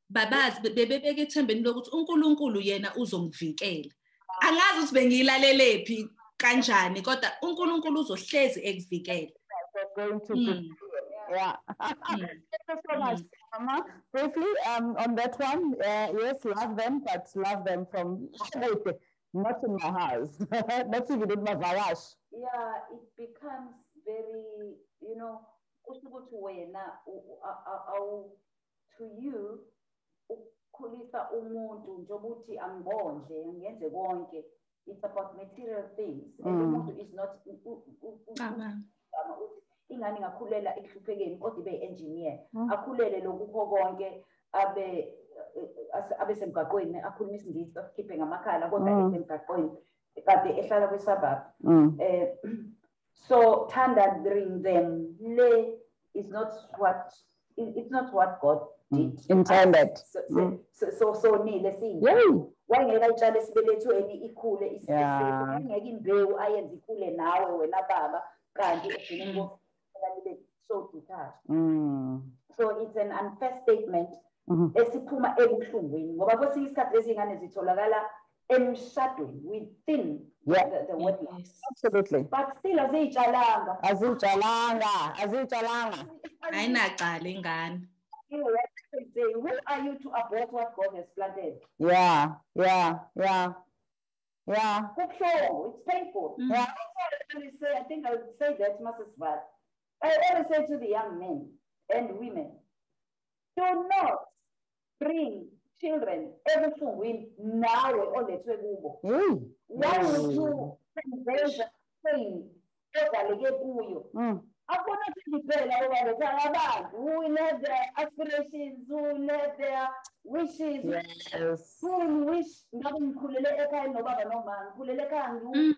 babas bebebeke ethembeni lokuthi uNkulunkulu yena uzongivikela. Angazi ukuthi bengiyilalelepi kanjani kodwa uNkulunkulu uzohlezi ekuvikela. Yeah. Thank you so much, Zama. Briefly, on that one, yes, love them, but love them from not in my house, not even in my village. Yeah, it becomes very, you know, to you, ukhulisa umuntu njobuthi ambonje ngenze konke. It's about material things. And umuntu is not ingane ngakhulela ekuhluphekeni kodwa ibe engineer. Akhulele lokukho konke abe semgaqweni akhuluma isingisi akhiphe ngamakhala kodwa esemgaqweni kade ehlala kwisabab. So tendering them is not what it's not what God did intended. So nile sinye wayengeka itshale sibelethweni ikhule isifo ngeke imbewu ayenze ikhule nawe wena baba kanti egcineni so detached. So it's an unfair statement esiphuma ebuhlungwini ngoba kwesinye isikhathi lezi ngane zitholakala emshadweni within the wedlock. Absolutely. But still azitshalanga ayinaqala ingane. Who are you to abort what God has planted? Yeah. It's painful. Yeah. I think I would say that, Mrs. Vat. I always say to the young men and women, do not bring children everything now or the Twebubo. Why would you convey the pain? I'm going to depend on who will have their aspirations, who will have their wishes, who will wish nothing kuleleka no baba no man, kuleleka ngu,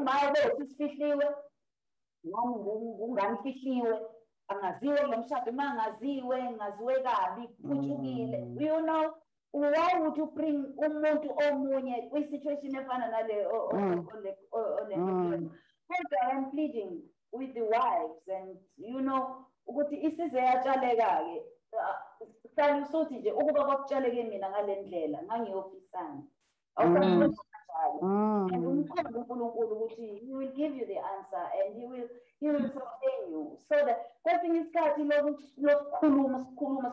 my way is fishliwe, ngamfishliwe, angaziwe ngomshado mangaziwe, ngaziwe kabi, kuchukile. You know, why would you bring umuntu omunye kwi-situation efana nale I'm pleading with the wives and you know ukuthi isize yatshaleka-ke hlala usuthi nje ukuba kwakutshaleke mina ngale ndlela ngangiyofisana and umkhombe uNkulunkulu ukuthi he will give you the answer and he will sustain you so that kwesinye isikhathi lokukhuluma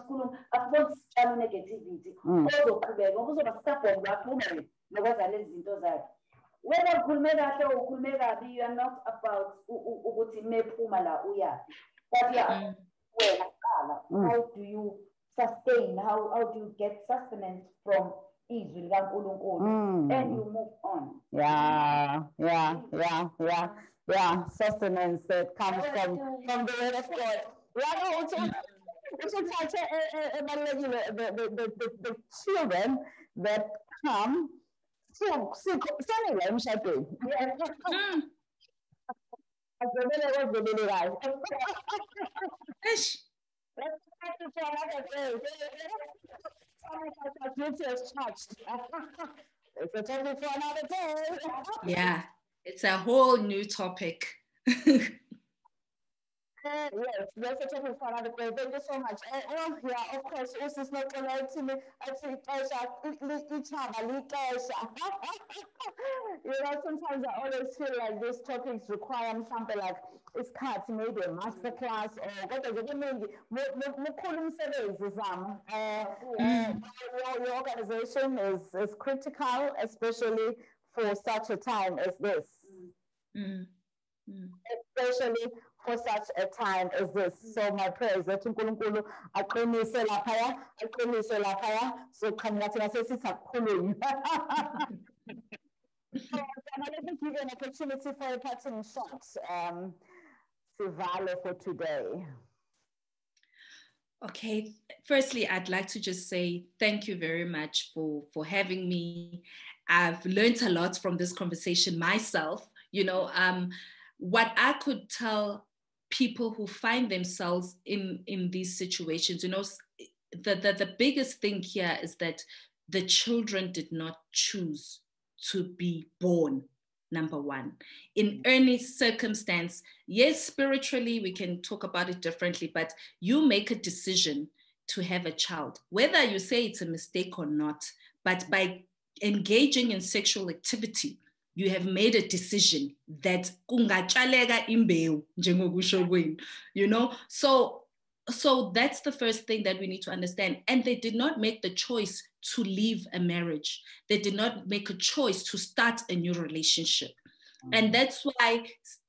akubona sitshalo negativity ozoqhubeka ngoba uzoba stubborn kakhulu nokwenza lezi zinto zakhe. Whether ukhulumeka or ukhulumeka kabi, you are not about ukuthi mephuma la uyaphi. But yeah, how do you sustain? How do you get sustenance from izwi likaNkulunkulu? And you move on. Yeah. Sustenance that comes from the word of God. The children that come. Yeah, it's a whole new topic. Yes, that's a topic for another day. Thank you so much. Oh, yeah, of course, this is not allowed to me. Sometimes I always feel like these topics require something like it's cut, maybe a master class or your organization is critical, especially for such a time as this. Mm. Mm. Especially for such a time as this. So my prayer is that uNkulunkulu aqinise laphaya, aqinise laphaya, so qhamuka thina sesithi akukhulunywe. So let me give you an opportunity for a parting shot, Sivalo, for today. Okay, firstly, I'd like to just say thank you very much for having me. I've learned a lot from this conversation myself. What I could tell people who find themselves in these situations, the biggest thing here is that the children did not choose to be born. Number one, in any circumstance, yes, spiritually, we can talk about it differently, but you make a decision to have a child, whether you say it's a mistake or not, but by engaging in sexual activity, you have made a decision that kungatshaleka imbewu njengokusho kwenu, so that's the first thing that we need to understand. And they did not make the choice to leave a marriage. They did not make a choice to start a new relationship. And that's why,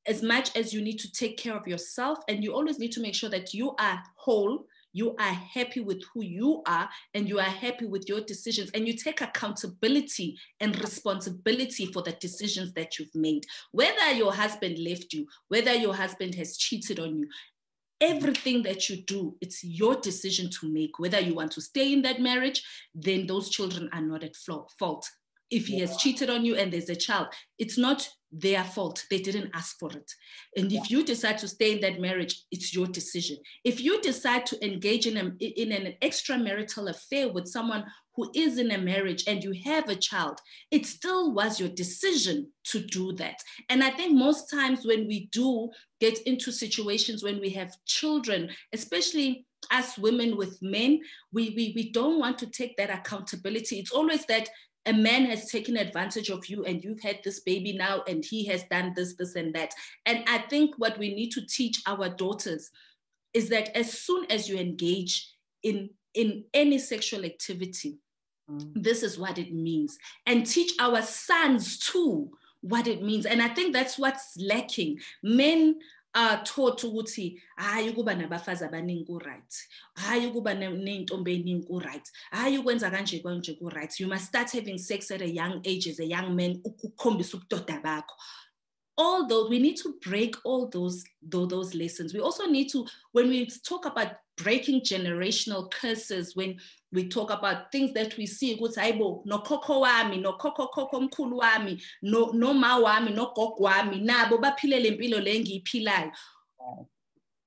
as much as you need to take care of yourself, and you always need to make sure that you are whole, you are happy with who you are, and you are happy with your decisions, and you take accountability and responsibility for the decisions that you've made. Whether your husband left you, whether your husband has cheated on you, everything that you do, it's your decision to make. Whether you want to stay in that marriage, then those children are not at fault. If he has cheated on you and there's a child, it's not their fault. They didn't ask for it. And if you decide to stay in that marriage, it's your decision. If you decide to engage in an extramarital affair with someone who is in a marriage and you have a child, it still was your decision to do that. And I think most times when we do get into situations when we have children, especially us women with men, we don't want to take that accountability. It's always that a man has taken advantage of you and you've had this baby now and he has done this, and that. And I think what we need to teach our daughters is that as soon as you engage in any sexual activity, this is what it means. And teach our sons too what it means. And I think that's what's lacking. Men are taught ukuthi hayi kuba nabafazi abaningi ku-right, hayi kuba ney'ntombi ey'ningi ku-right, hayi ukwenza kanje ku-right. You must start having sex at a young age as a young man ukukhombisa ubudoda bakho. All those, we need to break all those lessons. We also need to, when we talk about breaking generational curses, when we talk about things that we see, ukuthi hayibo no khokho wami, no khokho mkhulu wami, no ma wami, no gogo wami, nabo baphile le mpilo le engiyiphilayo.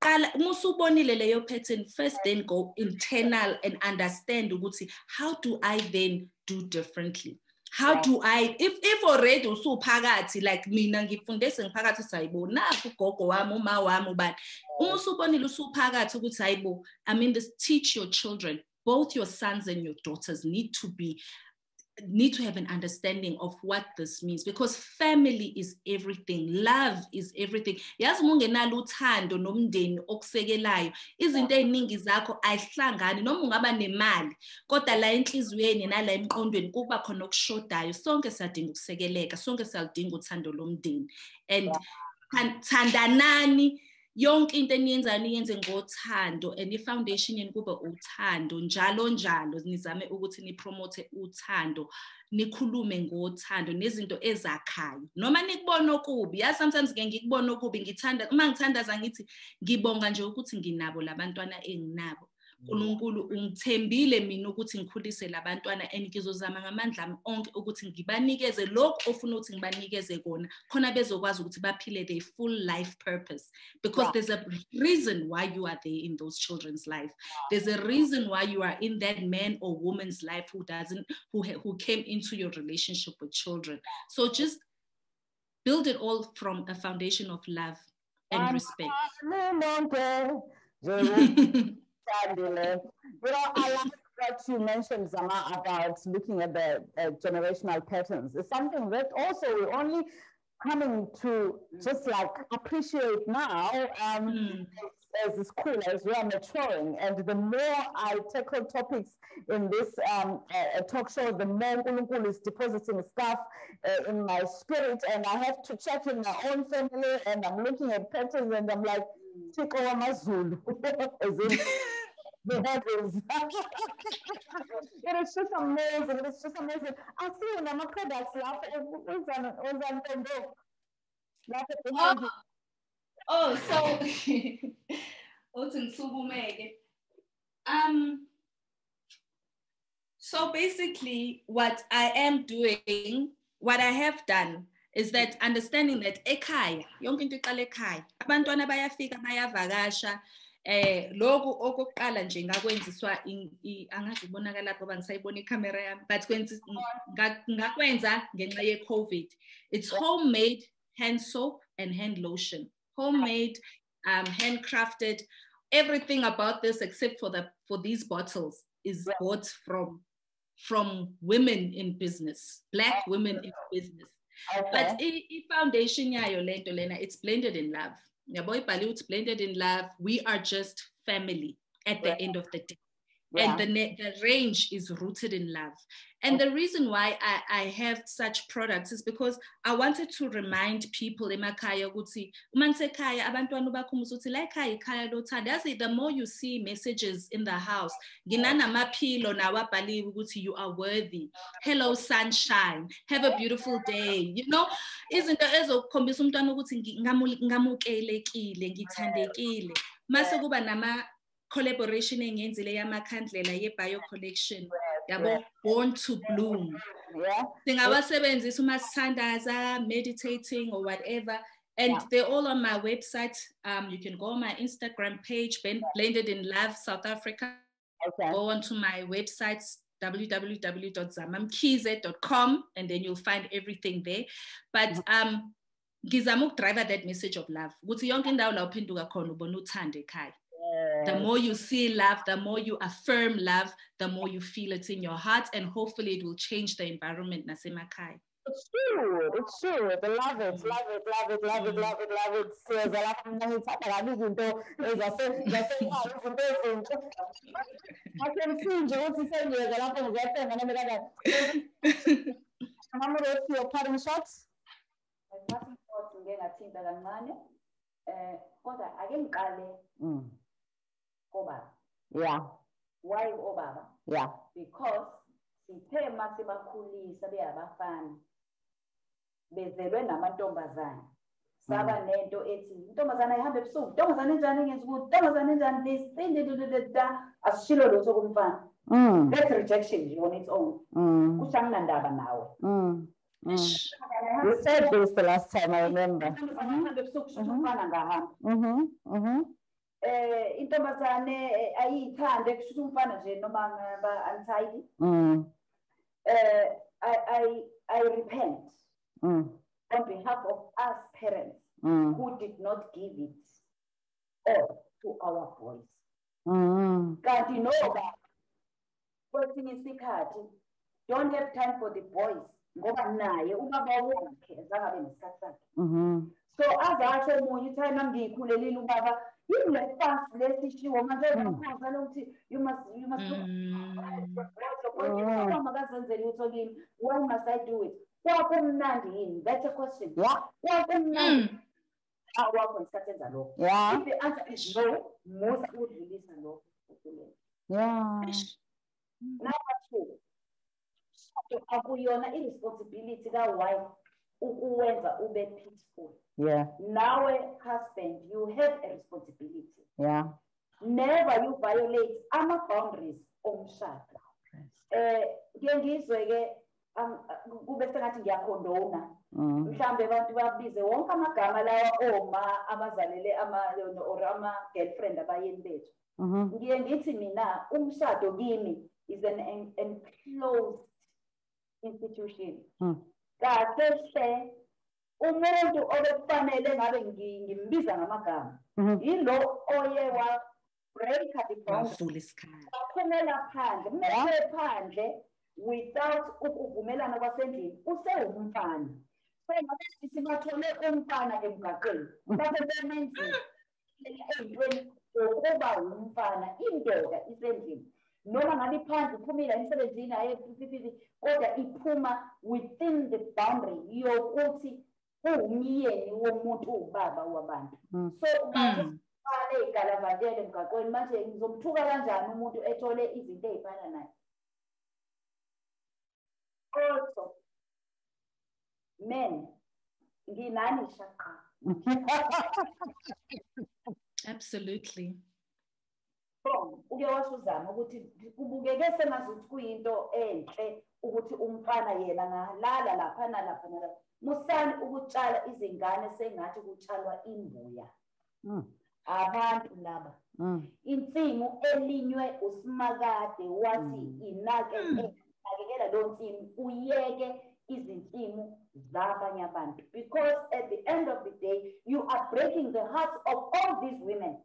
Qala musubonile leyo pattern, first then go internal and understand ukuthi how do I then do differently? How do I, if already usuphakathi, like mina ngifunde sengiphakathi sayibo naku gogo wami, uma wami, ubani uma usubonile usuphakathi ukuthi hayibo, I mean, this, teach your children, both your sons and your daughters need to have an understanding of what this means, because family is everything, love is everything. Yazi mungenalo uthando nomndeni okusekelayo, izinto eziningi zakho ayihlangani, noma ungaba nemali kodwa la enhlizweni nala emqondweni kuba khona okushodayo. Sonke siyadinga ukusekeleka, sonke siyalidinga uthando lomndeni, and thandanani. Yonke into eniyenzayo niyenze ngothando, and i-foundation yeni kube uthando, njalo nizame ukuthi nipromote uthando, nikhulume ngothando nezinto ezakhayo, noma nikubona okubi. Yeah, sometimes ngikubona okubi, ngithanda uma ngithandaza ngithi ngibonga nje ukuthi nginabo labantwana enginabo. uNkulunkulu ungithembile mina ukuthi ngikhulise labantwana, and ngizozama ngamandla ami onke ukuthi ngibanikeze lokho ofuna ukuthi ngibanikeze kona, khona bezokwazi ukuthi baphile their full life purpose, because there's a reason why you are there in those children's life. There's a reason why you are in that man or woman's life who came into your relationship with children. So just build it all from a foundation of love. and respect. You know, I like what you mentioned, Zama, about looking at the generational patterns. It's something that also we're only coming to just like appreciate now as the school, as we are maturing. And the more I tackle topics in this talk show, the more Nkulunkulu is depositing stuff in my spirit, and I have to check in my own family, and I'm looking at patterns, and I'm like, take over my Zulu. The heavens. It's just amazing. It's just amazing. I see when I'm a products so basically what I am doing, what I have done is that understanding that ekhaya yonke into iqala ekhaya, abantwana bayafika bayavakasha. Loku okokuqala nje ngakwenziswa angazi ubonakala lapho bangisayibona iCamera yami, but ngakwenza ngenxa ye-COVID. It's homemade hand soap and hand lotion, homemade, handcrafted. Everything about this except for these bottles is bought from women in business, Black women in business. But the foundation yayo lento lena, it's blended in love. It's blended in love. We are just family at the end of the day. And the range is rooted in love. And the reason why I have such products is because I wanted to remind people in Makaya, the more you see messages in the house, you are worthy. Hello, sunshine. Have a beautiful day. You know, isn't there collaboration engenzile yamakhandlela ye-bio collection yabo Born to Bloom. Singawasebenzisa uma sithandaza, meditating or whatever, and they're all on my website. You can go on my Instagram page, Blended in Love South Africa. Go onto my website, www.zamamkhize.com, and then you'll find everything there. But ngizama ukudrive that message of love. Ukuthi yonke indawo la uphenduka khona ubona uthando ekhaya. The more you see love, the more you affirm love, the more you feel it in your heart, and hopefully it will change the environment. Nasemakai. It's true. It's true. I love it. Love it. Love it. Love it. Love it. Love it. I can see what you say. Your parting shots. My parting shots again. I think that I'm Obaba. Yeah. Why Obaba? Yeah. Because sithe masibakhulisa beyabafana bezelwe namantombazana saba nento ethi intombazana ihambe ebusuku, intombazana enjani ngenza ukuthi, intombazana enjani this asishilo lutho kumfana. That's rejection on its own. Kushangana ndaba nawe. You said this the last time, I remember. Intombazane ayithande kusho umfana nje noma untidy. I repent on behalf of us parents who did not give it all to our boys. Kanti noba kwesinye isikhathi don't have time for the boys ngoba naye ubaba wakhe azangabe nesikhathi sakhe. So azasho omunye time ngiyikhulelile ubaba you must why must I do it? That's a question. Yeah. If the answer is no, most would release a no. Yeah. Number two, akuyona irresponsibility that wife uwenza ube peaceful. Yeah. Now, husband, you have a responsibility. Yeah. Never you violate our boundaries omshado. Ngiyizwe-ke kube sengathi ngiyakondona. Mhlambe abantu babize wonke amagama lawa oma abazalele or ama-girlfriend abayeni bethu. Ngiye ngithi mina umshado kimi is an enclosed institution. Kahle umuntu okufanele ngabe ngimbiza ngamagama yilo oye wa break the boundaries waphumela phandle mase phandle without ukuvumelana kwasendlini usewumfana so ngabe sibathole umfana emgaqweni base bemenzi eyintweni ukuba umfana indoda isendlini noma ngabe phandle iphumile emsebenzini aye kodwa iphuma within the boundary yokuthi umyeni womuntu ubaba wabantu so bathi igalavantele emgaqweni manje ngizomthuka kanjani umuntu ethole izinto ezifana naye also men nginani shaqa absolutely uke washo uzama ukuthi kubukeke sengazuthi kuyinto enhle ukuthi umfana yena ngalala lapha nalapha nalapha musani ukutshala izingane sengathi kutshalwa imbuya abantu laba insimu elinywe uSimakade wathi inakekela lo nsimu uyeke izinsimu zabanye abantu because at the end of the day you are breaking the hearts of all these women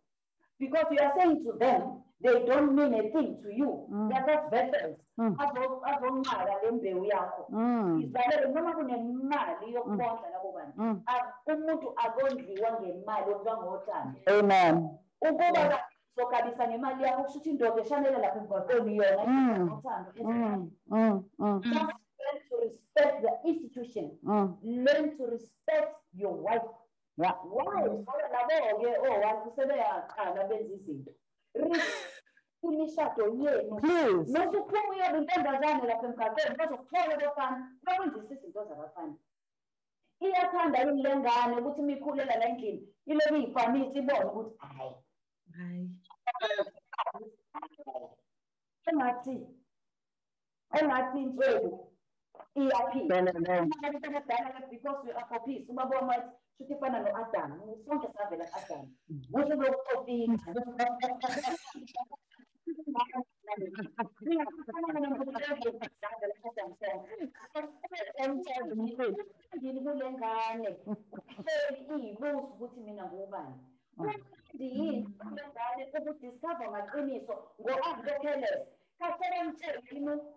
because you are saying to them they don't mean a thing to you they are just vessels azonqala lembewu yakho izalele noma kunemali yokubondla labo bantu umuntu akondliwa ngemali ongangothambi amen ukuba sokabisa ngemali yakho kushuthi indoda eshanela lapha emgwaqweni yona ngothando learn to respect the institution learn to respect your wife why ngoba labo-ke owathi sebeyaqala benza izinto imishado yenu nosuphuma uyoba intombazane lapha emgaqweni bazokuthola abafana bakwenzisa izinto zabafana iyathanda yini le ngane ukuthi uma ikhulela la endlini ilobe iy'fanisi ibone ukuthi hayi engathi inswebu iyaphila because we are for peace ubaba wami wathi shuthi ifana no-Adamu sonke savela ku-Adamu kuze lokufika ngini kule ngane iyibuza ukuthi mina ngubani yini kule ngane ukudiscover amaqiniso ngo-Careless kaselemtshela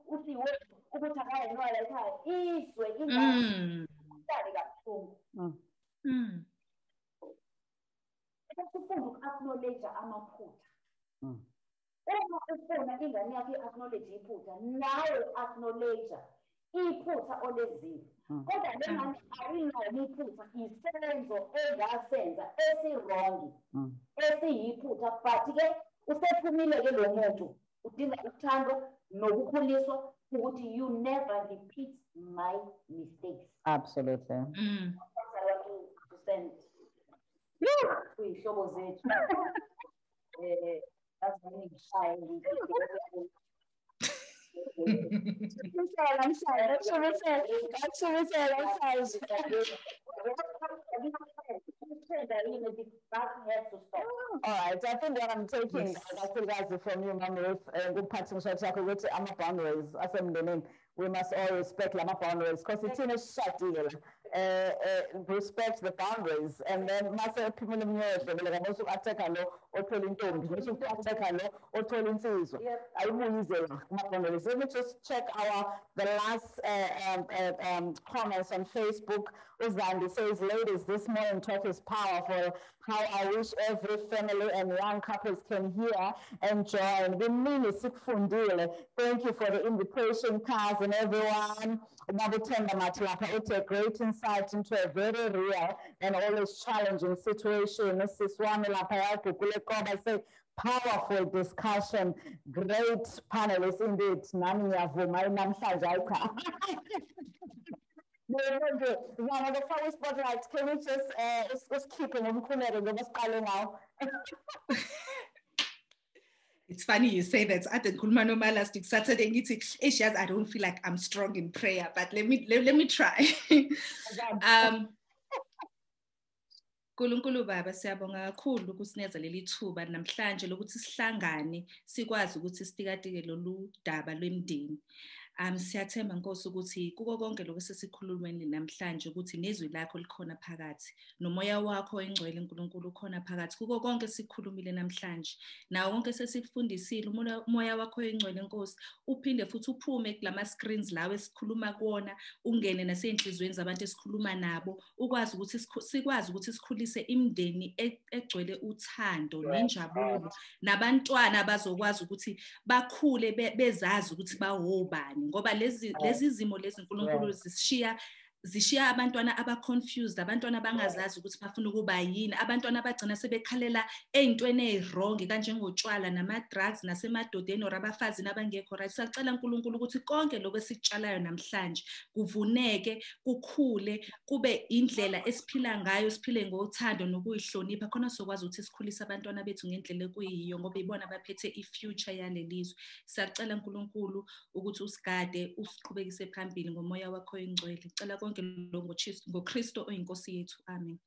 uthi wethu ukuthi akayinwala ekhaya izwe ingane kabuhlungu esifunda uku-acknowledge amaphutha uma ufuna ingane yakho i-acknowledge iphutha nawe acknowledge iphutha olezile kodwa le ngane ayinayo iphutha isenzo engasenza esirongi esiyiphutha but-ke usephumile-ke lo muntu udinga uthando nokukhuliswa ukuthi you never repeat my mistakes absolutely kuyihlobo zethu all right, I think what I'm taking, guys, from you, Mama Ruth, good part of the boundaries. We must all respect the boundaries because it's in a shot deal. Respect the boundaries, and then mase people in your also attack or telling or telling things. I will use boundaries. Let me just check the last comments on Facebook. Uzandi says, ladies, this morning talk is powerful. How I wish every family and young couples can hear and join. Thank you for the invitation, Kaz, and everyone. A great insight into a very real and always challenging situation. Powerful discussion, great panelists indeed. The first spotlight, can we just keep it now? It's funny you say that. At the Kulmanoma last week, Saturday, I don't feel like I'm strong in prayer, but let me try. Nkulunkulu Baba, siyabonga kakhulu ukusinikeza leli thuba namhlanje lokuthi sihlangane sikwazi ukuthi sitikatike lolu daba lwemndeni. Siyathemba Nkosi ukuthi kuko konke lokho sesikhulumeni namhlanje ukuthi nezwi lakho likhona phakathi nomoya wakho oyingcwele uNkulunkulu ukhona phakathi kuko konke sikhulumile namhlanje nawo konke sesifundisile umoya wakho oyingcwele Nkosi uphinde futhi uphume kulama screens lawo esikhuluma kuona ungene naseyinhlizweni zabantu esikhuluma nabo ukwazi ukuthi sikwazi ukuthi sikhulise imindeni egcwele uthando nenjabulo nabantwana bazokwazi ukuthi bakhule bezazi ukuthi bawobani ngoba lezi zimo lezi uNkulunkulu zishiya abantwana aba-confused, abantwana bangazazi ukuthi bafuna ukuba yini, abantwana bagcina sebekhalela ey'ntweni ey'wrong kanjengotshwala nama-drugs nasemadodeni or abafazi nabangekho right. Siyacela uNkulunkulu ukuthi konke lokho esikutshalayo namhlanje kuvuneke, kukhule, kube indlela esiphila ngayo, siphile ngothando nokuyihlonipha khona sokwazi ukuthi sikhulise abantwana bethu ngendlela ekuyiyo ngoba ibona baphethe i-future yalelizwe. Siyacela uNkulunkulu ukuthi usigade, usiqhubekise phambili ngomoya wakho oyingcwele. Cela konke lokho ngoKristu oyinkosi yethu. Amen.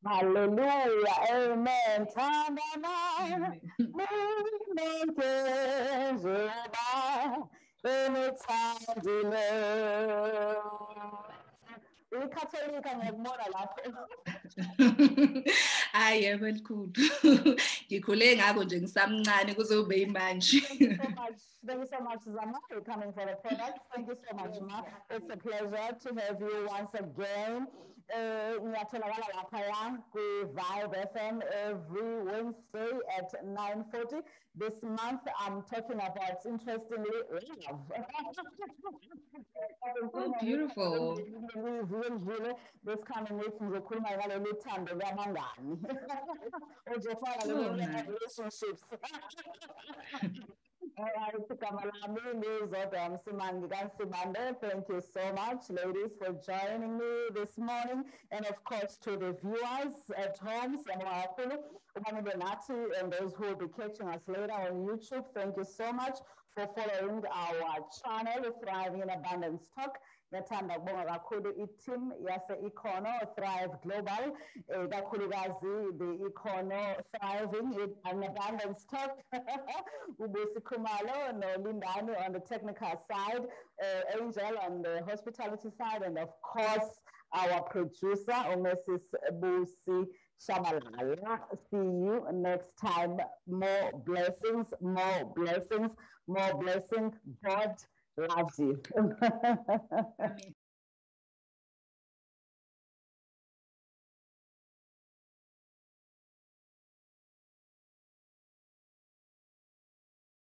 Hallelujah. Amen. Hayi yebo elikhulu. Ngikhule ngako nje ngisamncane kuzobe imanje. Thank you so much, Zama, for coming for the product. Thank you so much, Ma. It's a pleasure to have you once again. Ngiyatholakala lapha ku-Vibe FM every Wednesday at 9:40. This month, I'm talking about, interestingly, love. Oh, beautiful. This coming week, ngizokhuluma ngalolu thando lwabangani. Relationships. All right, Ms Zodwa Msimang KaNsibande. Thank you so much, ladies, for joining me this morning. And of course, to the viewers at home, and those who will be catching us later on YouTube, thank you so much for following our channel, Thriving in Abundance Talk. Yathanda ukubonga kakhulu i-team yase-Ikhono Thrive Global, kakhulukazi the Ikhono Thriving in Abundance Talk, uBusi Khumalo noLindani on the technical side, Angel on the hospitality side, and of course our producer, Mrs Busi Shabalala. See you next time. More blessings, more blessings, more blessings. God loves you.